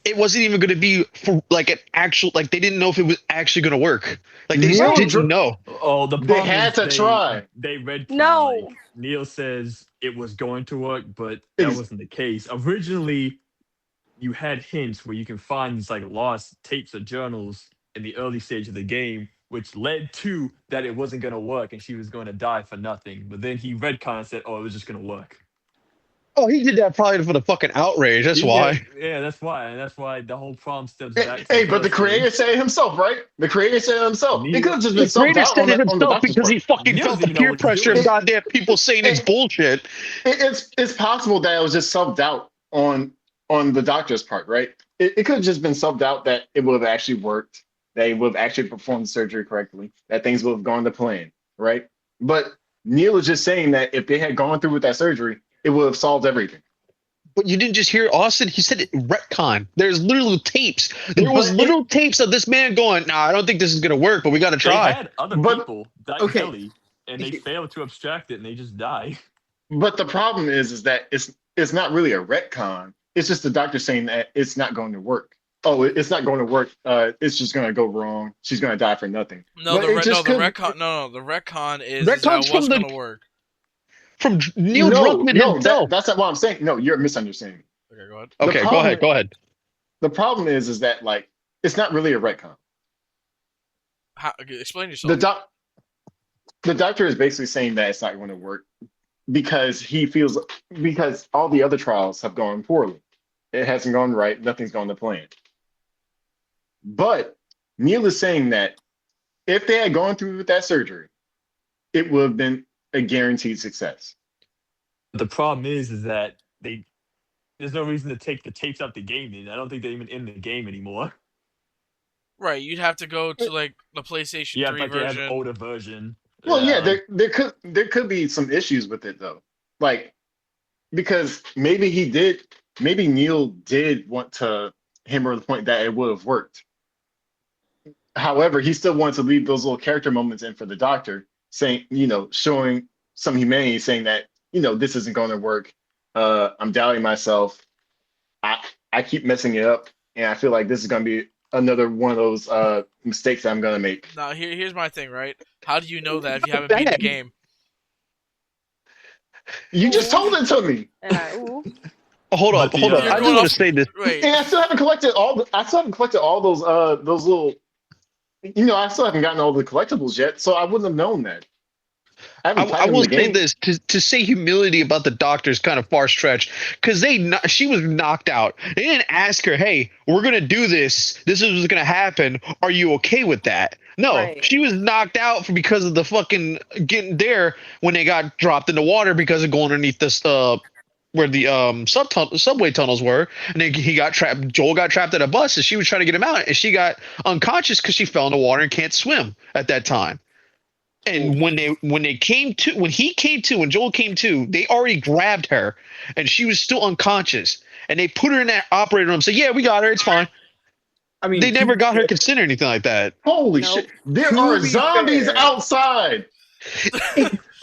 it wasn't even going to be for like an actual, like they didn't know if it was actually going to work. Like they just Neil didn't know. Oh, the They problem had is to try. they read No. like Neil says it was going to work, but that Ex- wasn't the case. Originally, you had hints where you can find these like lost tapes or journals in the early stage of the game, which led to that it wasn't going to work and she was going to die for nothing. But then he retconned and said, "Oh, it was just going to work." Oh, he did that probably for the fucking outrage. That's Yeah, why. yeah, that's why. And that's why the whole problem stems back to Hey, the but the first game. creator said it himself, right? The creator said it himself. It could have just been The subbed creator out said it on the himself doctor's because part. he fucking Neil felt the didn't know peer what he was pressure of doing. goddamn people saying it's bullshit. It's possible that it was just subbed out on the doctor's part, right? It could have just been subbed out that it would have actually worked, that he would have actually performed the surgery correctly, that things would have gone to plan, right? But Neil is just saying that if they had gone through with that surgery, it would have solved everything. But you didn't just hear Austin. He said it retcon. There's literal tapes. There was But literal tapes of this man going, nah, I don't think this is going to work, but we got to They try. had other But- people die okay. Billy, and they failed to abstract it, and they just die. But the problem is that it's not really a retcon. It's just the doctor saying that it's not going to work. Oh, it's not going to work. It's just going to go wrong. She's going to die for nothing. No, But the it just could- retcon. No, the retcon is that Retcon's it was from the- going to work. From Neil Druckmann himself. That's not what I'm saying. No, you're misunderstanding. Okay, go ahead. Okay, go ahead. The problem is that like it's not really a retcon. Okay, explain yourself. The doctor is basically saying that it's not going to work because because all the other trials have gone poorly. It hasn't gone right. Nothing's gone to plan. But Neil is saying that if they had gone through with that surgery, it would have been a guaranteed success. The problem is that there's no reason to take the tapes out the game. I don't think they're even in the game anymore. Right, you'd have to go to like the PlayStation Yeah, 3 like they have version. older version. Well, yeah, there could be some issues with it though. Like because maybe Neil did want to hammer the point that it would have worked. However, he still wanted to leave those little character moments in for the doctor, saying, showing some humanity, saying that, this isn't going to work. I'm doubting myself. I keep messing it up, and I feel like this is going to be another one of those mistakes that I'm going to make. Now, here's my thing, right? How do you know that if you haven't beat the game? You just told it to me. Hold up. I just want to say this. Wait. And I still haven't collected all those little. I still haven't gotten all the collectibles yet, so I wouldn't have known that. I will say this to say humility about the doctor is kind of far stretched because she was knocked out. They didn't ask her, "Hey, we're gonna do this. This is what's gonna happen. Are you okay with that?" No, Right. She was knocked out because of the fucking getting there when they got dropped in the water because of going underneath this where the subway tunnels were, and he got trapped. Joel got trapped at a bus, and she was trying to get him out, and she got unconscious because she fell in the water and can't swim at that time. And when Joel came to, they already grabbed her, and she was still unconscious, and they put her in that operator room. And said, "Yeah, we got her. It's fine." I mean, They never got her consent or anything like that. Holy Nope. shit! There To are be zombies fair- outside.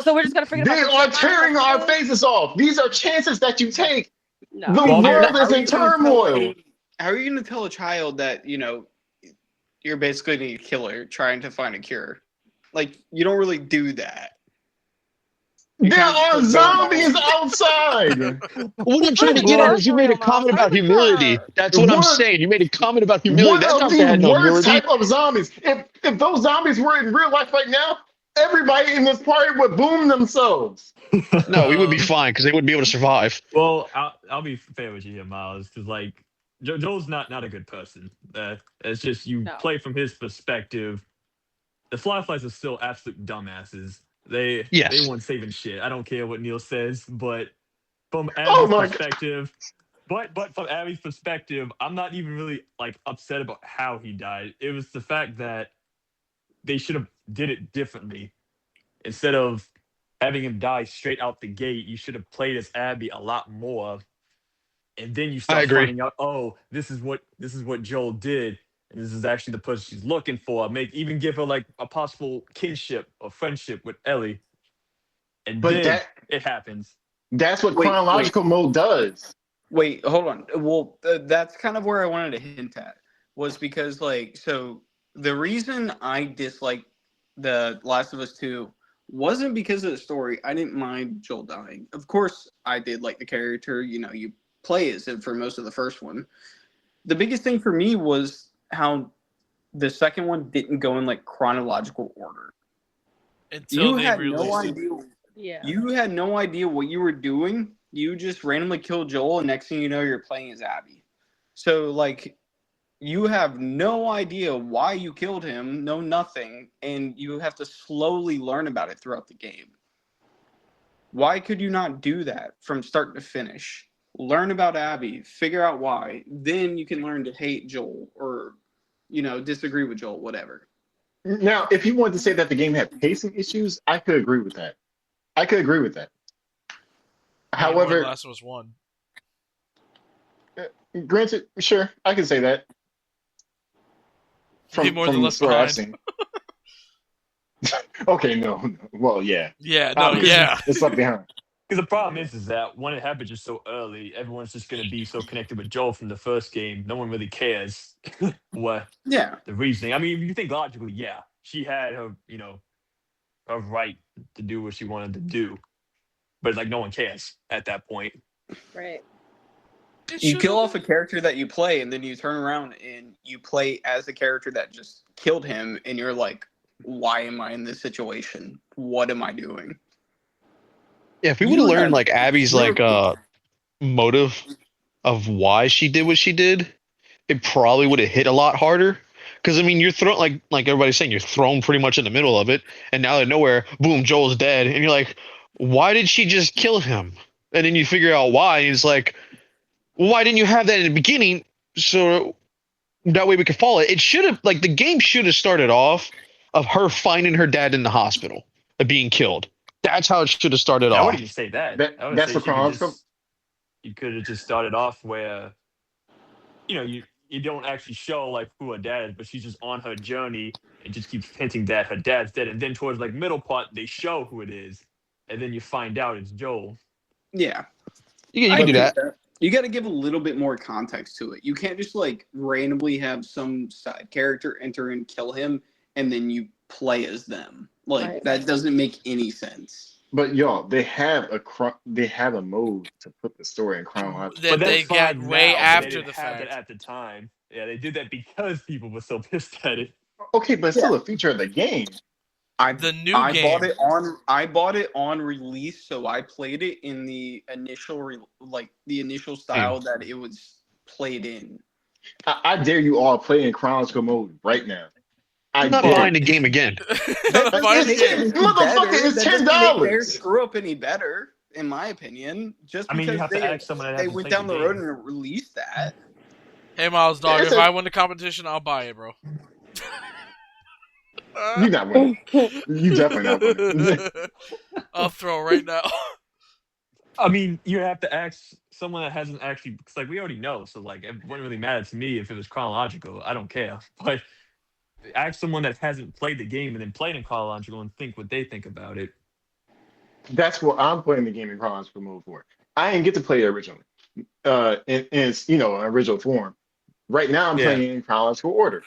So we're just gonna forget They about are those tearing our times? faces off. These are chances that you take. No. The Well, I mean, world How is are in you gonna tell turmoil. how are you going to tell a child that you're basically a killer trying to find a cure? Like you don't really do that. You There kind of just are like go zombies along. outside. What I'm trying to Open the get at door is you for made real, a Miles. comment about Open the humility. door. That's what I'm What saying. You made a comment about humility. one That of doctor the had no worst humility. type of zombies? If those zombies were in real life right now, everybody in this party would boom themselves. No, we would be Um, fine because they wouldn't be able to survive. well, I'll be fair with you here, Miles, because like Joel's not a good person. It's just you No. play from his perspective. The Fireflies are still absolute dumbasses. They Yes, want saving shit. I don't care what Neil says, but from Oh Abby's my god. perspective, but from Abby's perspective, I'm not even really like upset about how he died. It was the fact that they should have did it differently. Instead of having him die straight out the gate, you should have played as Abby a lot more. And then you I start agree. finding out, oh, this is what Joel did, and this is actually the person she's looking for. Make even give her like a possible kinship or friendship with Ellie, and But then it happens. that's what Wait, chronological mode does. wait, hold on. Well, that's kind of where I wanted to hint at was because so the reason I disliked the Last of Us 2 wasn't because of the story. I didn't mind Joel dying. Of course, I did like the character. You play as it for most of the first one. The biggest thing for me was how the second one didn't go in like chronological order. until You they had no released it. idea. Yeah. You had no idea what you were doing. You just randomly killed Joel, and next thing you know, you're playing as Abby. So you have no idea why you killed him, no nothing, and you have to slowly learn about it throughout the game. Why could you not do that from start to finish? Learn about Abby, figure out why. Then you can learn to hate Joel or, disagree with Joel, whatever. Now, if you wanted to say that the game had pacing issues, I could agree with that. I could agree with that. I mean, more than However, Last of Us 1. granted, sure, I can say that Need more than from the Left story I've Behind. seen. Okay, no. Well, yeah. Yeah, no, yeah. It's left behind. Because the problem is that when it happens just so early, everyone's just going to be so connected with Joel from the first game. No one really cares what Yeah. the reasoning. I mean, if you think logically, yeah, she had her, her right to do what she wanted to do, but like no one cares at that point. Right. You kill off a character that you play, and then you turn around and you play as the character that just killed him, and you're like, why am I in this situation? What am I doing? Yeah, if we would You have learned have like Abby's zero. motive of why she did what she did, it probably would have hit a lot harder. Because I mean, you're thrown like everybody's saying, you're thrown pretty much in the middle of it, and now out of nowhere, boom, Joel's dead, and you're like, why did she just kill him? And then you figure out why, and it's like, well, why didn't you have that in the beginning? So that way we could follow it. It should have the game should have started off of her finding her dad in the hospital, of being killed. That's how it should have started I wouldn't off. even say that. I would That's say what chronological. you could have just started off where, you don't actually show like who her dad is, but she's just on her journey and just keeps hinting that her dad's dead. And then towards like middle part, they show who it is, and then you find out it's Joel. Yeah. You I can do agree that. with that. You got to give a little bit more context to it. You can't just randomly have some side character enter and kill him, and then you play as them. Right. That doesn't make any sense. But y'all, they have a mode to put the story in chronological. That But they that's got fine way now, but they after didn't the have that fact. at the time. Yeah, they did that because people were so pissed at it. Okay, but it's still a feature of the game. The new I game. bought it on release, so I played it in the initial the initial style that it was played in. I dare you all play in chronological mode right now. I'm not buying the game again. That doesn't Fine make game. it Motherfucker, better. it's That doesn't make their $10. screw up any better, in my opinion. Just I mean, you because have to ask someone that they hasn't went played down the the road game. and released that. Hey, Miles, dog, It's if a- I win the competition, I'll buy it, bro. You're not winning. You definitely not winning. I'll throw right now. I mean, you have to ask someone that hasn't actually, because like we already know, so like it wouldn't really matter to me if it was chronological. I don't care, but ask someone that hasn't played the game and then played in chronological and think what they think about it. That's what I'm playing the game in chronological mode for. I didn't get to play it originally, in its original form. Right now, I'm Yeah, playing it in chronological order,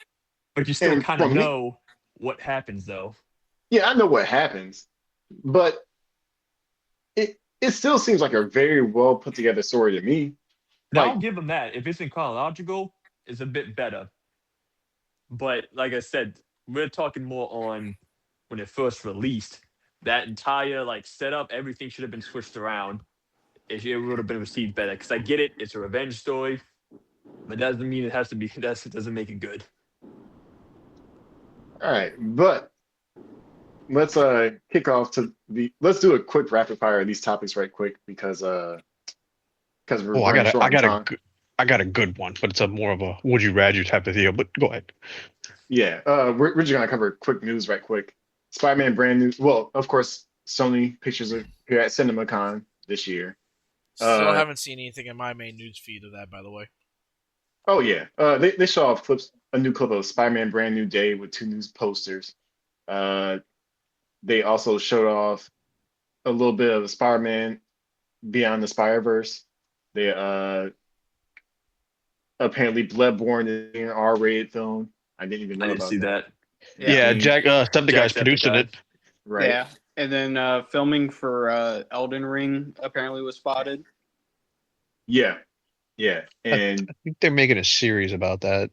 but you still and kind for of me, know what happens though. yeah, I know what happens, but it still seems like a very well put together story to me. Now I'll Like give them that. If it's in chronological, it's a bit better. But like I said, we're talking more on when it first released. That entire like setup, everything should have been switched around. It would have been received better. Because I get it, it's a revenge story, but that doesn't mean it has to be. That doesn't make it good. all right, but let's kick off to the let's do a quick rapid fire of these topics right quick because we're Oh, running short on time. I got a good one, but it's a more of a would you rather type of deal. But go ahead. Yeah, we're just gonna cover quick news right quick. Spider-Man brand new. Well, of course, Sony Pictures are here at CinemaCon this year. Still Uh, haven't seen anything in my main news feed of that, by the way. oh yeah, they show off a new clip of Spider-Man brand new day with two news posters. Uh, they also showed off a little bit of Spider-Man Beyond the Spider-Verse. They apparently Bloodborne is an R-rated film. I didn't even I know didn't about see that. that. Yeah. Yeah, And Jack Septiceyes producing Jacksepticeye. it. right, Yeah. And then filming for Elden Ring apparently was spotted. yeah, yeah, I think they're making a series about that.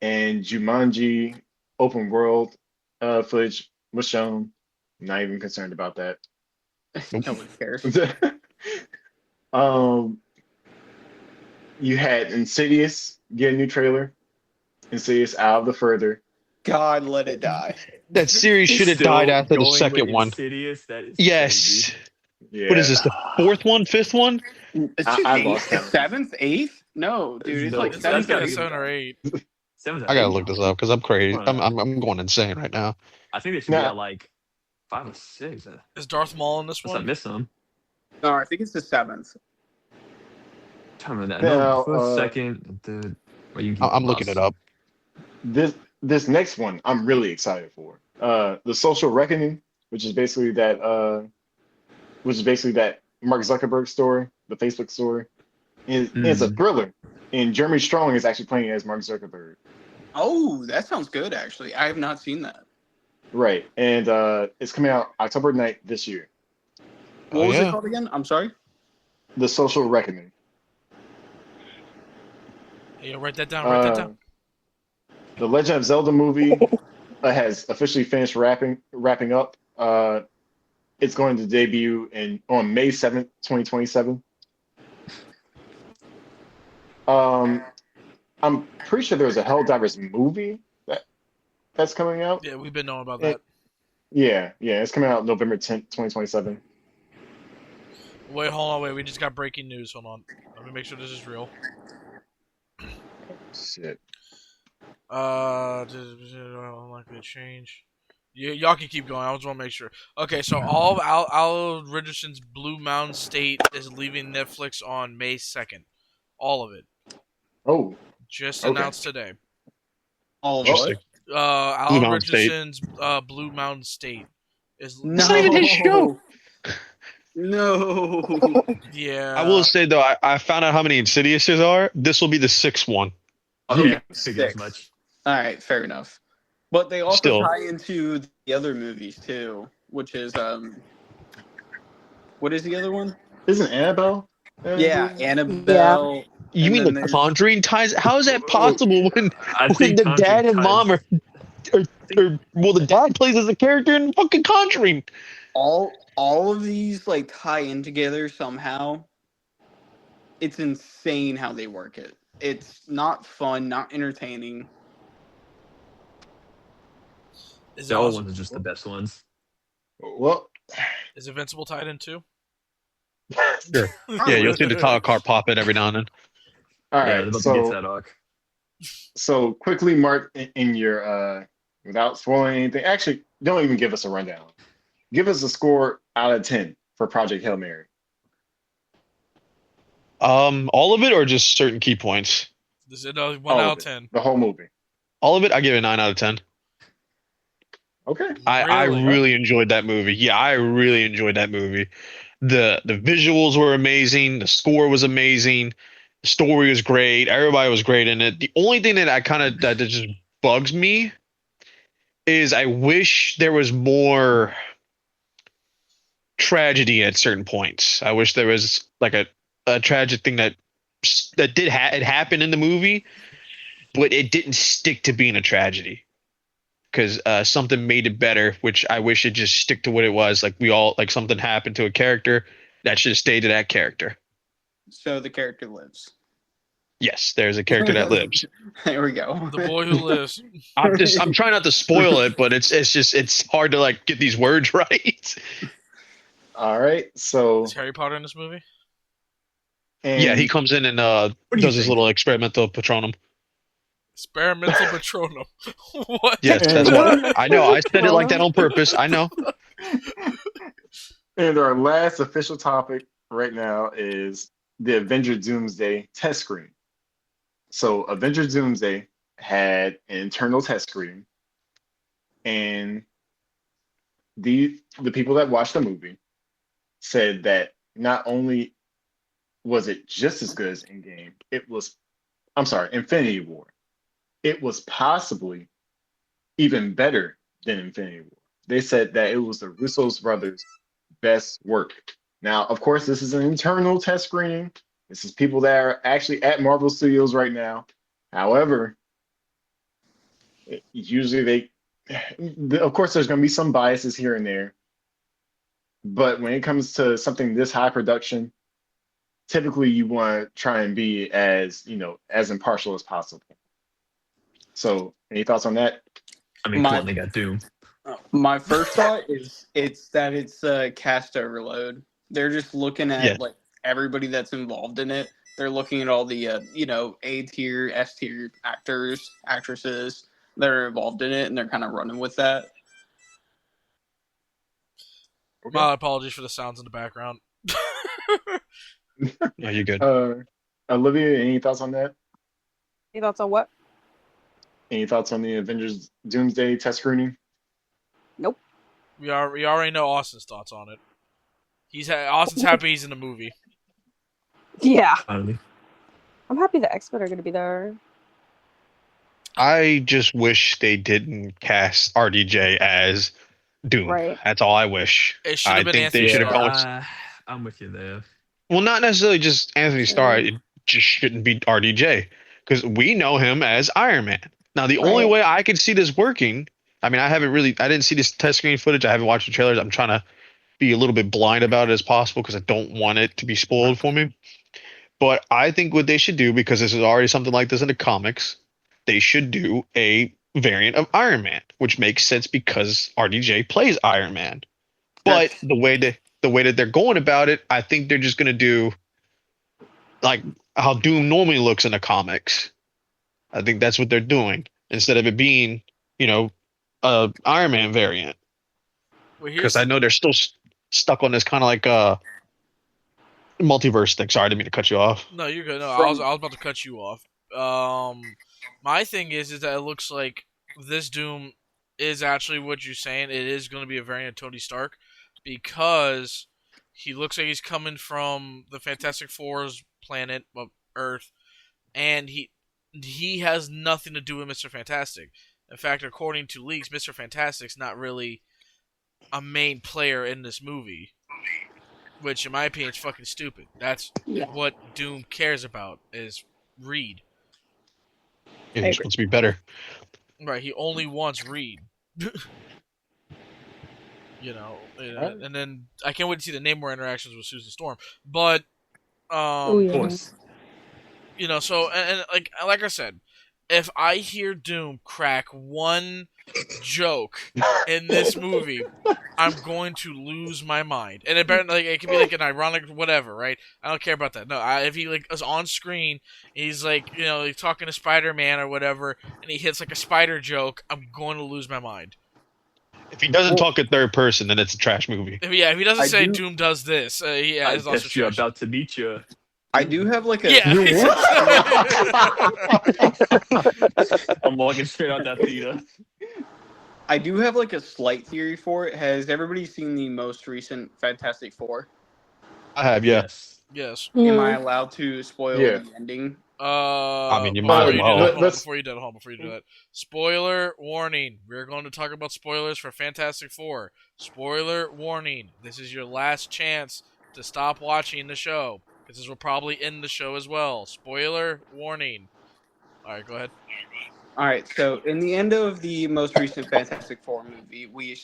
and Jumanji open world footage was shown. Not even concerned about that. Nope. No one cares. um, you had Insidious get a new trailer. Insidious Out of the Further. God, let it die. That series It's should have died still after the going with second one. Insidious. That is crazy. Yes. What is Yeah, this? The fourth one? Fifth one? It's I just lost eighth, count. seventh, eighth. No, dude, it's No, like It's that's seventh like or gotta a be eighth. 7 or 8. seventh or I gotta eight. look this up because I'm crazy. Hold on. I'm going insane right now. I think they should be Now, at like 5 or 6. Is Darth Maul in this Unless I one? missed some. No, I think it's the seventh. Tell me that. No, the now, first, second, the third. Well, you can keep I'm looking it lost. up. this next one I'm really excited for. The Social Reckoning, which is basically that Mark Zuckerberg story, the Facebook story. It's a Mm. thriller, and Jeremy Strong is actually playing as Mark Zuckerberg. Oh, that sounds good, actually. I have not seen that. Right, and it's coming out October 9th this year. What Oh was it yeah. called again? I'm sorry. The Social Reckoning. Hey, write that down. Write that Uh, down. the Legend of Zelda movie has officially finished wrapping up. It's going to debut on May 7th, 2027. I'm pretty sure there's a Helldivers movie that's coming out. Yeah, we've been knowing about And that. yeah, it's coming out November 10th, 2027. Wait, hold on. Wait, we just got breaking news. Hold on. Let me make sure this is real. Shit. Unlikely to change. Y'all can keep going. I just want to make sure. Okay, so all of Al Richardson's Blue Mountain State is leaving Netflix on May 2nd. All of it. Oh, Just okay. announced today. All of Interesting. what? Blue Alan Mountain State. Richardson's Blue Mountain State is. No. It's not even his show. No. Yeah. I will say though, I found out how many Insidiouses are. This will be the sixth one. Okay, Yeah, figured as 6. much. All right, fair enough. But they also Still. tie into the other movies too, which is what is the other one? Isn't Annabelle? Yeah, Annabelle. You And mean then the there's Conjuring ties? How is that possible when I when think the Conjuring dad and mom are, well, the dad plays as a character in fucking Conjuring. all of these like tie in together somehow. It's insane how they work it. It's not fun, not entertaining. Is The old ones are just the best ones. Well, Is Invincible tied in too? Sure. Yeah, you'll see the title card pop in every now and then. all Yeah, right. they're about to get to that arc. So quickly, Mark, in your without spoiling anything. Actually, don't even give us a rundown. Give us a score out of 10 for Project Hail Mary. All of it or just certain key points? This is a 1 All out of of it, 10. the whole movie. All of it, I give it a 9 out of 10. Okay. I Really? really enjoyed that movie. Yeah, I really enjoyed that movie. The visuals were amazing. The score was amazing. The story was great. Everybody was great in it. The only thing that I kind of that just bugs me is I wish there was more tragedy at certain points. I wish there was like a tragic thing that did it happen in the movie, but it didn't stick to being a tragedy because something made it better. Which I wish it just stick to what it was. Like we all like something happened to a character that should have stayed to that character. So the character lives. Yes, there's a character that lives. There we go. The boy who lives. I'm trying not to spoil it, but it's hard to like get these words right. All right. So Is Harry Potter in this movie? and Yeah, he comes in and do you does his think? little experimental patronum. Experimental Patronum. What? Yes, And, that's what I know. I said it like that on purpose. I know. and our last official topic right now is the Avenger Doomsday test screen. So Avenger Doomsday had an internal test screen, and the people that watched the movie said that not only was it just as good as Endgame, I'm sorry, Infinity War. It was possibly even better than Infinity War. They said that it was the Russo's brothers' best work. Now, of course, this is an internal test screening. This is people that are actually at Marvel Studios right now. However, usually of course, there's going to be some biases here and there. But when it comes to something this high production, typically you want to try and be as, as impartial as possible. So, any thoughts on that? I mean, My- come on, they got Doom. My first thought is it's cast overload. They're just looking at Yeah. like everybody that's involved in it. They're looking at all the A tier, S tier actors, actresses that are involved in it, and they're kind of running with that. Okay. My apologies for the sounds in the background. No, you're good. Olivia, any thoughts on that? Any thoughts on what? Any thoughts on the Avengers Doomsday test screening? Nope. We already know Austin's thoughts on it. Austin's happy he's in the movie. Yeah. Finally. I'm happy the X-Men are going to be there. I just wish they didn't cast RDJ as Doom. Right. That's all I wish. It should I have been think Anthony they should have Starr. gone. I'm with you there. Well, not necessarily just Anthony Starr. Mm. It just shouldn't be RDJ because we know him as Iron Man. Now, the only Right. way I could see this working, I mean, I didn't see this test screen footage. I haven't watched the trailers. I'm trying to be a little bit blind about it as possible because I don't want it to be spoiled for me. But I think what they should do, because this is already something like this in the comics, they should do a variant of Iron Man, which makes sense because RDJ plays Iron Man. But the way that they're going about it, I think they're just going to do like how Doom normally looks in the comics. I think that's what they're doing instead of it being, a Iron Man variant. Well, Because I know they're still stuck on this kind of like multiverse thing. Sorry, I didn't mean to cut you off. No, you're good. No, I was about to cut you off. My thing is that it looks like this Doom is actually what you're saying. It is going to be a variant of Tony Stark because he looks like he's coming from the Fantastic Four's planet of Earth, and he has nothing to do with Mr. Fantastic. In fact, according to leaks, Mr. Fantastic's not really a main player in this movie, which in my opinion is fucking stupid. That's what Doom cares about is Reed. Yeah, he's supposed to be better. Right, he only wants Reed. And then I can't wait to see the Namor interactions with Susan Storm. But Oh, yeah. Of course. So and like I said, if I hear Doom crack one joke in this movie, I'm going to lose my mind. And it can be like an ironic whatever, right? I don't care about that. No, if he is on screen, he's he's talking to Spider-Man or whatever, and he hits like a spider joke, I'm going to lose my mind. If he doesn't talk in third person, then it's a trash movie. If he doesn't say do- Doom does this, I it's also guess you're trash. about to meet you. I do have like a Yeah. I'm walking straight out that theater. I do have like a slight theory for it. Has everybody seen the most recent Fantastic Four? I have, yeah. Yes. Yes. Am I Mhm. allowed to spoil Yeah. the ending? I mean, you might Before as you do well. that, hold on. Let's. Before you do that, hold on. Before you do that, spoiler warning. We're going to talk about spoilers for Fantastic Four. Spoiler warning. This is your last chance to stop watching the show because this will probably end the show as well. Spoiler warning. All right, go ahead. All right. So in the end of the most recent Fantastic Four movie, we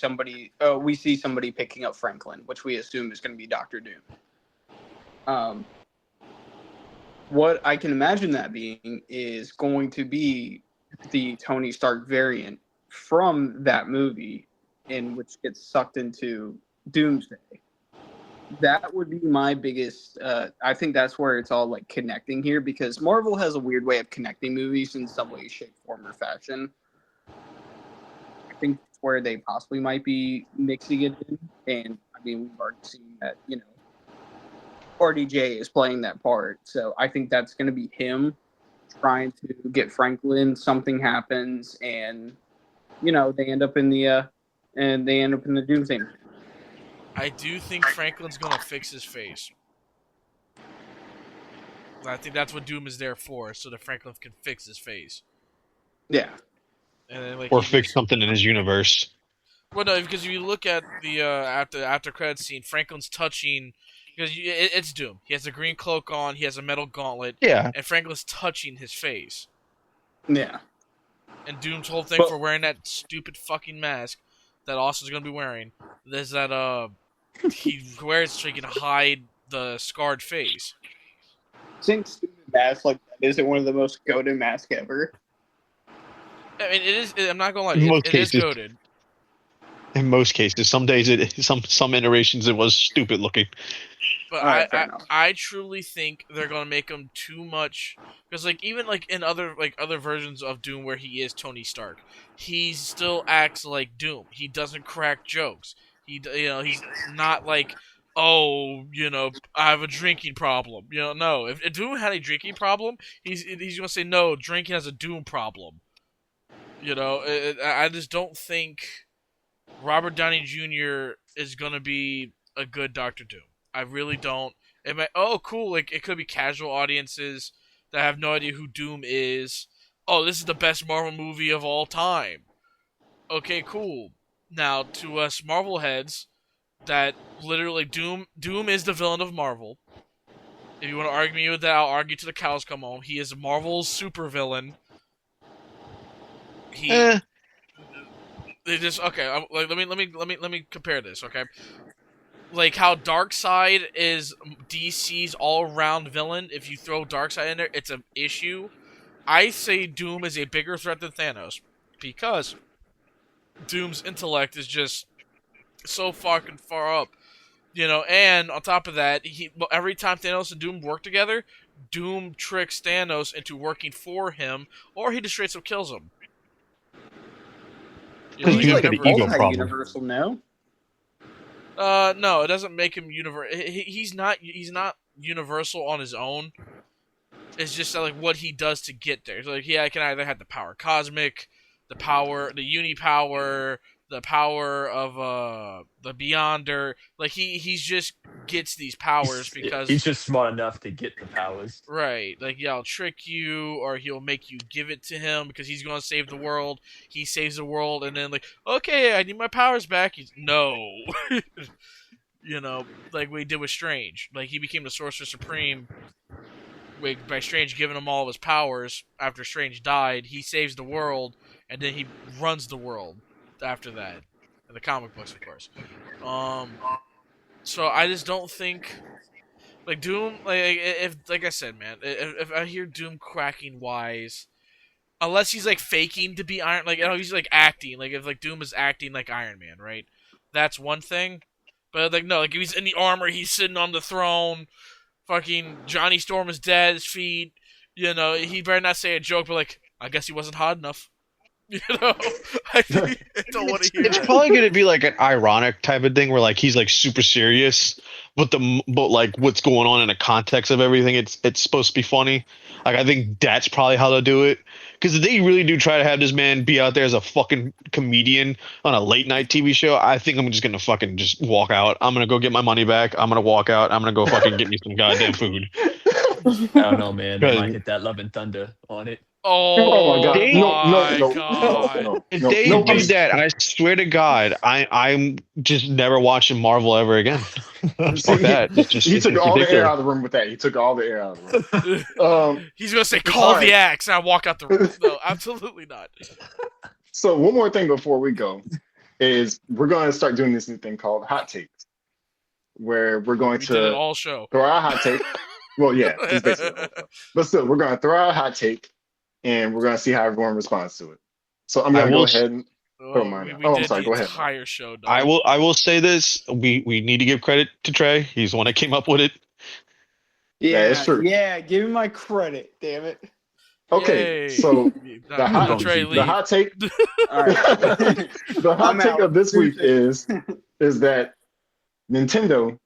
see somebody picking up Franklin, which we assume is going to be Doctor Doom. Um, what I can imagine that being is going to be the Tony Stark variant from that movie, in which gets sucked into Doomsday. That would be my biggest. I think that's where it's all like connecting here because Marvel has a weird way of connecting movies in some way, shape, form, or fashion. I think that's where they possibly might be mixing it in, and I mean we've already seen that RDJ is playing that part, so I think that's going to be him trying to get Franklin. Something happens, and they end up in the Doomsday. I do think Franklin's gonna fix his face. I think that's what Doom is there for, so that Franklin can fix his face. Yeah. And then like Or he fix just something in his universe. well no because if you look at the after credits scene, Franklin's touching because it's Doom. He has a green cloak on, he has a metal gauntlet, Yeah. and Franklin's touching his face. Yeah. And Doom's whole thing But for wearing that stupid fucking mask that Austin's gonna be wearing is that he wears so he can hide the scarred face. seeing stupid mask like that isn't one of the most goated masks ever. I mean, it is. I'm not gonna lie. In most It is cases, goaded. some days some iterations it was stupid looking. But All right, fair enough. I truly think they're gonna make him too much because like even like in other versions of Doom where he is Tony Stark, he still acts like Doom. He doesn't crack jokes. He's not like I have a drinking problem. No. If Doom had a drinking problem, he's gonna say no. Drinking has a Doom problem. I just don't think Robert Downey Jr. is gonna be a good Doctor Doom. I really don't. It might. Oh, cool! Like it could be casual audiences that have no idea who Doom is. Oh, this is the best Marvel movie of all time. Okay, cool. Now to us Marvel heads, that literally Doom is the villain of Marvel. If you want to argue me with that, I'll argue till the cows come home. He is Marvel's supervillain. He Eh, They just okay. Like, let me compare this. Okay, like how Darkseid is DC's all-around villain. If you throw Darkseid in there, it's an issue. I say Doom is a bigger threat than Thanos because Doom's intellect is just so fucking far up. And on top of that, every time Thanos and Doom work together, Doom tricks Thanos into working for him, or he just straight up kills him. Because He's Doom's like got an ego problem. multi-universal, no? No, it doesn't make him universal. He's not universal on his own. It's just like what he does to get there. So, like, yeah, I can either have the power cosmic, the uni power, the power of the Beyonder. Like he's just gets these powers because He's just smart enough to get the powers. right. Like yeah, I'll trick you, or he'll make you give it to him because he's gonna save the world. He saves the world, and then like, okay, I need my powers back. He's no. Like we did with Strange. Like he became the Sorcerer Supreme by Strange giving him all of his powers after Strange died. He saves the world, and then he runs the world after that. In the comic books, of course. So I just don't think like Doom. Like I said, man, if I hear Doom cracking wise, unless he's like faking to be Iron, like he's like acting, like if like Doom is acting like Iron Man, right? That's one thing. But like no, like if he's in the armor, he's sitting on the throne. Fucking Johnny Storm is dead at his feet. He better not say a joke, but like I guess he wasn't hot enough. You know, I don't want to hear It's that. probably gonna be like an ironic type of thing where like he's like super serious, but like what's going on in the context of everything, it's supposed to be funny. Like I think that's probably how they'll do it. Because if they really do try to have this man be out there as a fucking comedian on a late night TV show, I think I'm just gonna fucking just walk out. I'm gonna go get my money back. I'm gonna walk out. I'm gonna go fucking get me some goddamn food. I don't know, man. They might Because hit that Love and Thunder on it. Oh my Oh god! they No, no, my no, no, god. no, if no, they no. do that, I swear to God, I'm just never watching Marvel ever again. See, Fuck that. he took It's all the air ridiculous. out of the room with that. He took all the air out of the room. He's gonna say, All "Call the right. axe," and I walk out the room. No, absolutely not. So one more thing before we go is we're going to start doing this new thing called hot takes, where we're going We did it to all show. throw out a hot take. Well, yeah, it's basically the whole show. But still, we're going to throw out a hot take, and we're going to see how everyone responds to it. So I'm I going to go will. ahead and throw Oh, mine out. we Oh, I'm did sorry. the Go ahead, Mark. entire show, I dog. will. I will say this. We need to give credit to Trey. He's the one that came up with it. That is Yeah, true. yeah. Give me my credit, damn it. Okay, Yay. so No, the I'm hot going Trey, to the leave. hot take All right. the hot I'm take out. of this week Appreciate is that Nintendo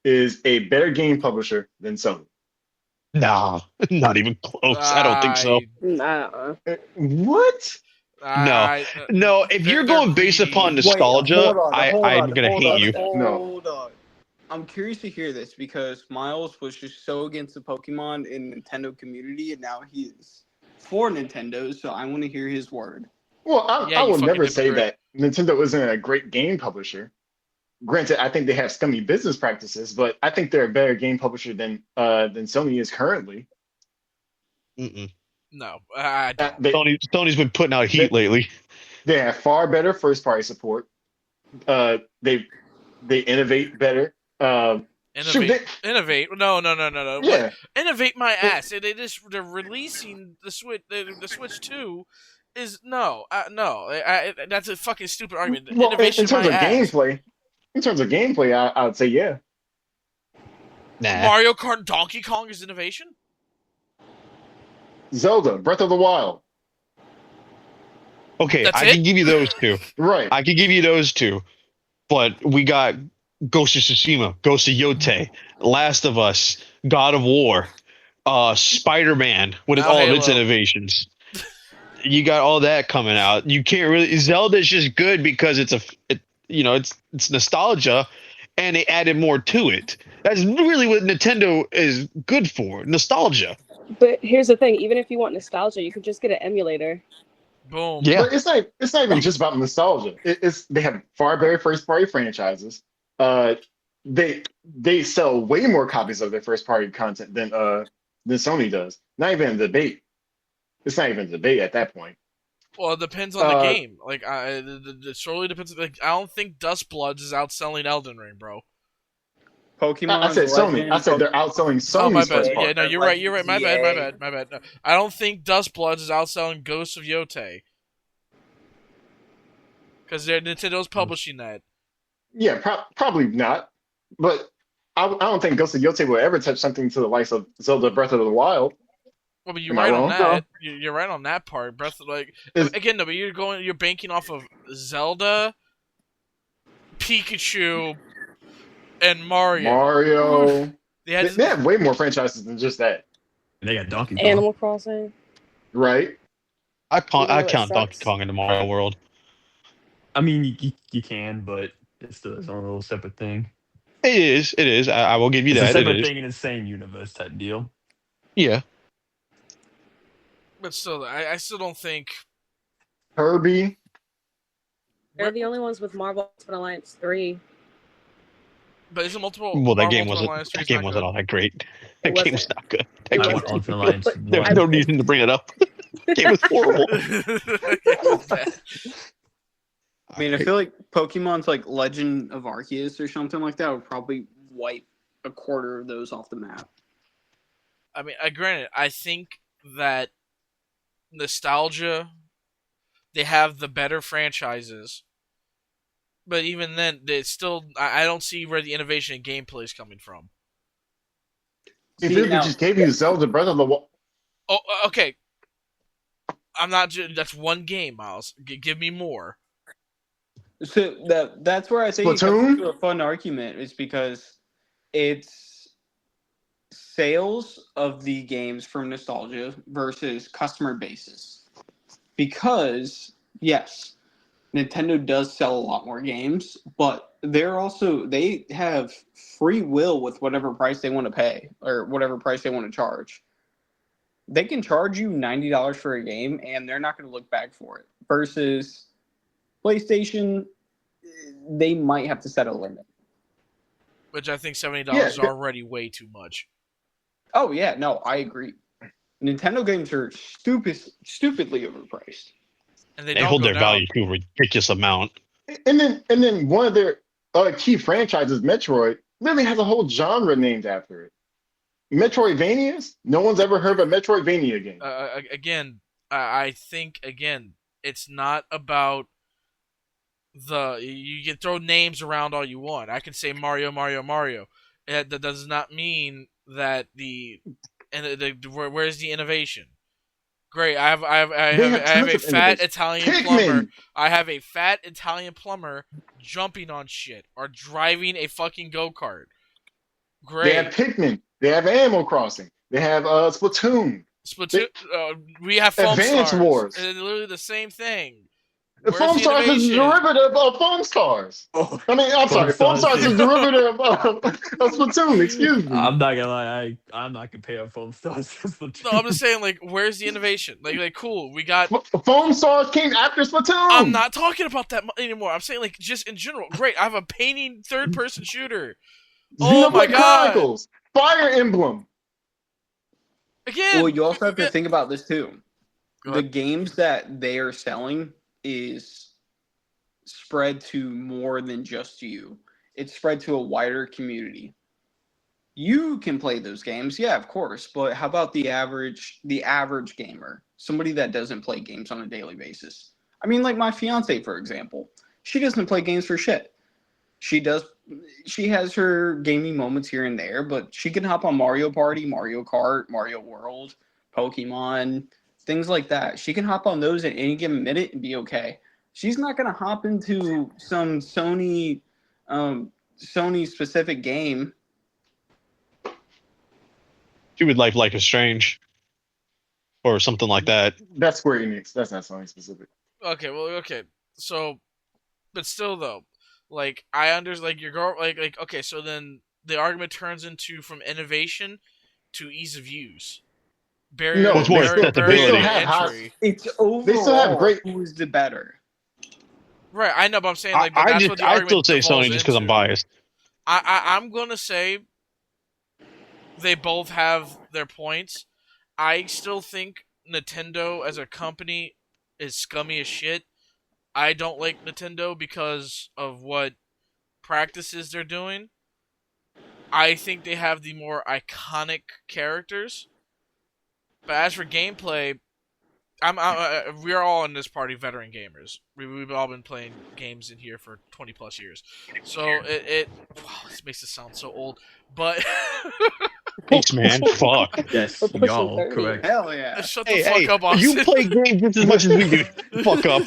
is a better game publisher than Sony. Nah, not even close. I don't think so. Nah. What? No, no. If you're they're going based greedy. upon Wait, nostalgia, I'm hold gonna hate on, you. No. hold on. I'm curious to hear this because Miles was just so against the Pokemon in Nintendo community, and now he is for Nintendo. So I want to hear his word. Well, Yeah, I you will fucking never say hypocrite. that Nintendo isn't a great game publisher. Granted, I think they have scummy business practices, but I think they're a better game publisher than Sony is currently. Mm-mm. No, I don't. They, Sony's been putting out heat they lately. they have far better first party support. They innovate better. Shoot, Innovate. No. What? yeah. Innovate my Well, ass. They're releasing the Switch. The Switch 2 is no. No. That's a fucking stupid argument. well, in Innovation terms my of ass. gameplay, I would say yeah. Nah. Mario Kart and Donkey Kong is innovation. Zelda, Breath of the Wild, Okay, That's I it. can give you those two. right? I can give you those two. But we got Ghost of Tsushima, Ghost of Yote, Last of Us, God of War, Spider-Man with Now all of its Halo. innovations. You got all that coming out. You can't really Zelda's just good because it's nostalgia, and they added more to it. That's really what Nintendo is good for, nostalgia. But here's the thing: even if you want nostalgia, you could just get an emulator. Boom. Yeah, But it's not even just about nostalgia. They have far better first party franchises. Uh, they sell way more copies of their first party content than Sony does. Not even a debate. It's not even a debate at that point. Well, it depends on the Uh, game. Like, it solely depends. Like, I don't think Dust Bloods is outselling Elden Ring, bro. Pokemon I said Sony. Legend, I said they're Pokemon outselling Oh, my Sony's bad. first EA, Yeah, party. no, you're right. You're right. My bad. My bad. My bad. No, I don't think Dust Bloods is outselling Ghosts of Yote because Nintendo's publishing that. Yeah, probably not. But I don't think Ghost of Yote will ever touch something to the likes of Zelda Breath of the Wild. Well, but you're Am I right on wrong? that. You're right on that part. Breath of, like Is again, no, but you're banking off of Zelda, Pikachu, and Mario. Mario. They had They have way more franchises than just that, And they got Donkey Kong. Animal Crossing. right? Even I though it count Donkey sucks. Kong in the Mario world. I mean, you can, but it's still its own little separate thing. It is. It is. I will give you It's a that. It separate is. thing in the same universe type deal. Yeah. but still, I still don't think. Kirby. They're the only ones with Marvel Ultimate Alliance 3. But isn't multiple Well, that Marvel game Ultimate wasn't. Alliance That 3 game not wasn't good? all that great. It That game was wasn't. not good. It That I game want was, Ultimate Alliance But there was 1. no reason to bring it up. That game was horrible. I mean, I feel like Pokemon's like Legend of Arceus or something like that would probably wipe a quarter of those off the map. I mean, granted, I think that nostalgia, they have the better franchises, but even then, it's still. I don't see where the innovation in gameplay is coming from. If See, it now, just gave you Zelda Breath of the Wild, Oh, okay. I'm not. That's one game, Miles. Give me more. So that's where I think it comes Splatoon. to a fun argument, is because it's sales of the games from nostalgia versus customer bases. Because yes, Nintendo does sell a lot more games, but they have free will with whatever price they want to pay or whatever price they want to charge. They can charge you $90 for a game and they're not going to look back for it. Versus PlayStation, they might have to set a limit. Which I think $70 Yeah, is already way too much. Oh yeah, no, I agree. Nintendo games are stupidly overpriced. And they They don't hold go their down. value to a ridiculous amount. And then one of their key franchises, Metroid, literally has a whole genre named after it. Metroidvanias? No one's ever heard of a Metroidvania game. Again, I think it's not about you can throw names around all you want. I can say Mario, Mario, Mario. That does not mean that where's the innovation? Great, They have I have tons a of fat innovation. Italian plumber. Pikmin! I have a fat Italian plumber jumping on shit or driving a fucking go-kart. They have Great. Pikmin. They have Animal Crossing. They have Splatoon. Splatoon. We have Foam Advance Stars. Wars. It's literally the same thing. The Where's Foam the Stars is a innovation? derivative of Foam Stars. Oh, I mean, I'm sorry. Foam Stars is a derivative of Splatoon. Excuse me. I'm not gonna lie, I'm not comparing Foam Stars to Splatoon. No, I'm just saying, like, where's the innovation? Like, cool, we got. Foam Stars came after Splatoon. I'm not talking about that anymore. I'm saying, like, just in general. Great, I have a painting third-person shooter. Oh my Xenoblade god! Chronicles, Fire Emblem. Again. well, you also have to think about this too. Go The ahead. games that they are selling is spread to more than just you. It's spread to a wider community. You can play those games, yeah, of course, but how about the average gamer? Somebody that doesn't play games on a daily basis. I mean, like my fiance, for example. She doesn't play games for shit. She has her gaming moments here and there, but she can hop on Mario Party, Mario Kart, Mario World, Pokemon, things like that. She can hop on those at any given minute and be okay. She's not gonna hop into some Sony specific game. She would like Life is Strange or something like that. That's Square Enix. That's not Sony specific. Okay, well, okay. So, but still, though, like, I understand, like, your girl, like, okay, so then the argument turns into from innovation to ease of use. No, What's more, barrier to accessibility. entry. It's overall They still have great- who is the better. Right, I know, but I'm saying, like, but I that's what the I argument still say devolves Sony just because I'm into. biased. I'm gonna say they both have their points. I still think Nintendo as a company is scummy as shit. I don't like Nintendo because of what practices they're doing. I think they have the more iconic characters. But as for gameplay, we're all in this party veteran gamers. We've all been playing games in here for 20 plus years. So wow, this makes it sound so old. But Thanks, man. Fuck. Yes, We're pushing y'all 30. correct. Hell yeah. shut the fuck up, Austin. You play games just as much as we do. Fuck up.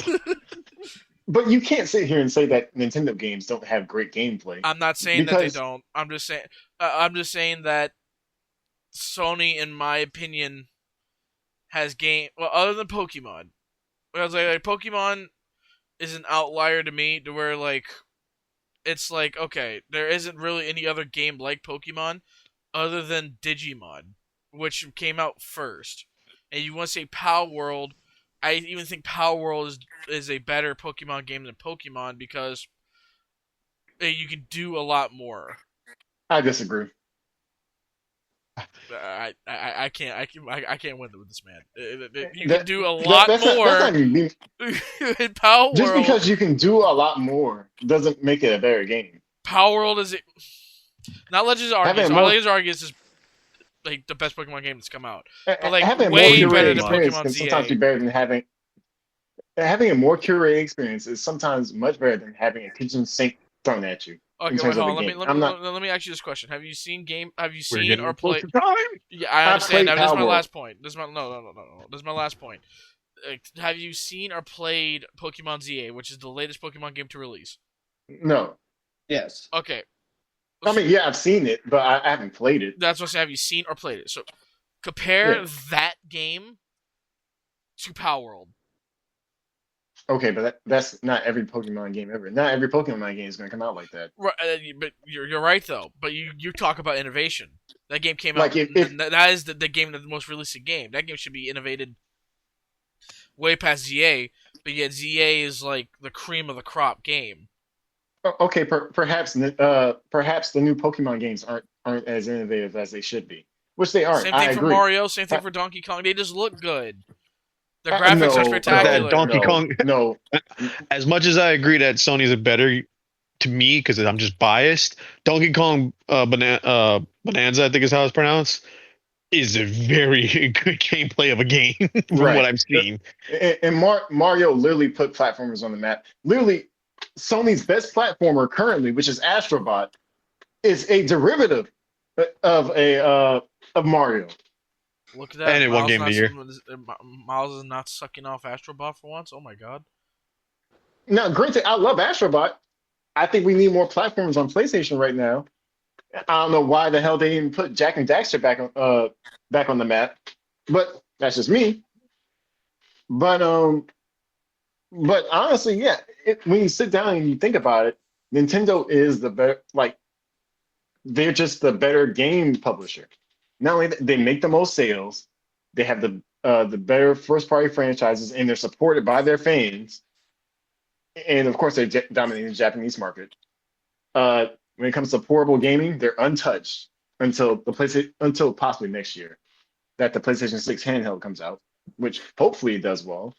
But you can't sit here and say that Nintendo games don't have great gameplay. I'm not saying that Because- they don't. I'm just saying that Sony, in my opinion, has other than Pokemon. I was like Pokemon is an outlier to me, to where like it's like, okay, there isn't really any other game like Pokemon other than Digimon, which came out first. And you want to say Power World, I even think Power World is a better Pokemon game than Pokemon because you can do a lot more. I disagree. I can't win with this man. You That- can do a lot that's more Not even, in Power just World. because you can do a lot more doesn't make it a better game. Power World is not Legends of Having Arceus. more- Legends of Arceus is like the best Pokemon game that's come out. But, like, Having a way more better curated than experience Pokemon can ZA. sometimes be better than having a more curated experience is sometimes much better than having a kitchen sink thrown at you. Okay, in wait, terms hold of on. the Let game. me ask you this question. Have you seen We're seen getting or close played? to time. Yeah, I I understand. played Now, this is Power my World. last point. This is my last point. have you seen or played Pokemon ZA, which is the latest Pokemon game to release? No. Yes. Okay, I mean, yeah, I've seen it, but I haven't played it. that's what I say. Have you seen or played it? So compare Yeah. that game to Power World. Okay, but that's not every Pokemon game ever. Not every Pokemon game is going to come out like that. Right, but you're right though. But you talk about innovation. That game came out. Like if That is the game, the most realistic game. That game should be innovated way past ZA. But yet ZA is like the cream of the crop game. okay, perhaps the new Pokemon games aren't as innovative as they should be, which they aren't. Same I thing for agree. Mario. Same thing I, for Donkey Kong. They just look good. The graphics are no, But that no, spectacular. Donkey no, Kong, no. as much as I agree that Sony's a better to me because I'm just biased, Donkey Kong Bonanza, I think is how it's pronounced, is a very good gameplay of a game from what Right. I've seen. And Mario literally put platformers on the map. Literally, Sony's best platformer currently, which is Astrobot, is a derivative of a of Mario. Look at that. And it won Game of the Year. Miles is not sucking off Astrobot for once. Oh my god. Now, granted, I love Astrobot. I think we need more platforms on PlayStation right now. I don't know why the hell they didn't put Jack and Daxter back on the map, but that's just me. But honestly, yeah, when you sit down and you think about it, Nintendo is the better. Like they're just the better game publisher. Not only they make the most sales, they have the better first party franchises, and they're supported by their fans. And of course, they're dominating the Japanese market. When it comes to portable gaming, they're untouched until possibly next year that the PlayStation 6 handheld comes out, which hopefully it does well.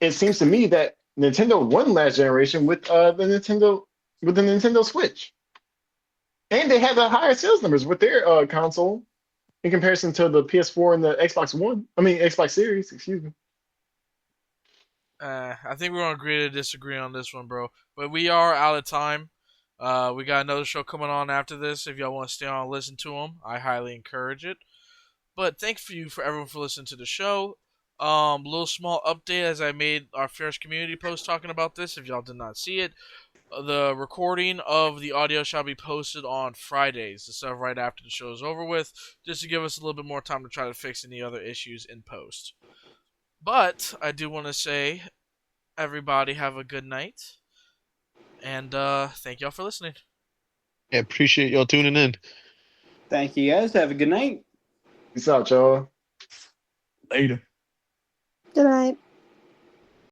It seems to me that Nintendo won last generation with the Nintendo Switch, and they have the higher sales numbers with their console in comparison to the PS4 and the Xbox One. I mean Xbox Series, excuse me. I think we're gonna agree to disagree on this one, bro. But we are out of time. We got another show coming on after this. If y'all want to stay on and listen to them, I highly encourage it. But thank you for everyone for listening to the show. Little small update as I made our first community post talking about this. If y'all did not see it, the recording of the audio shall be posted on Fridays instead of right after the show is over with, just to give us a little bit more time to try to fix any other issues in post. But I do want to say, everybody have a good night, and thank y'all for listening. I appreciate y'all tuning in. Thank you guys. Have a good night. Peace out, y'all. Later. Good night.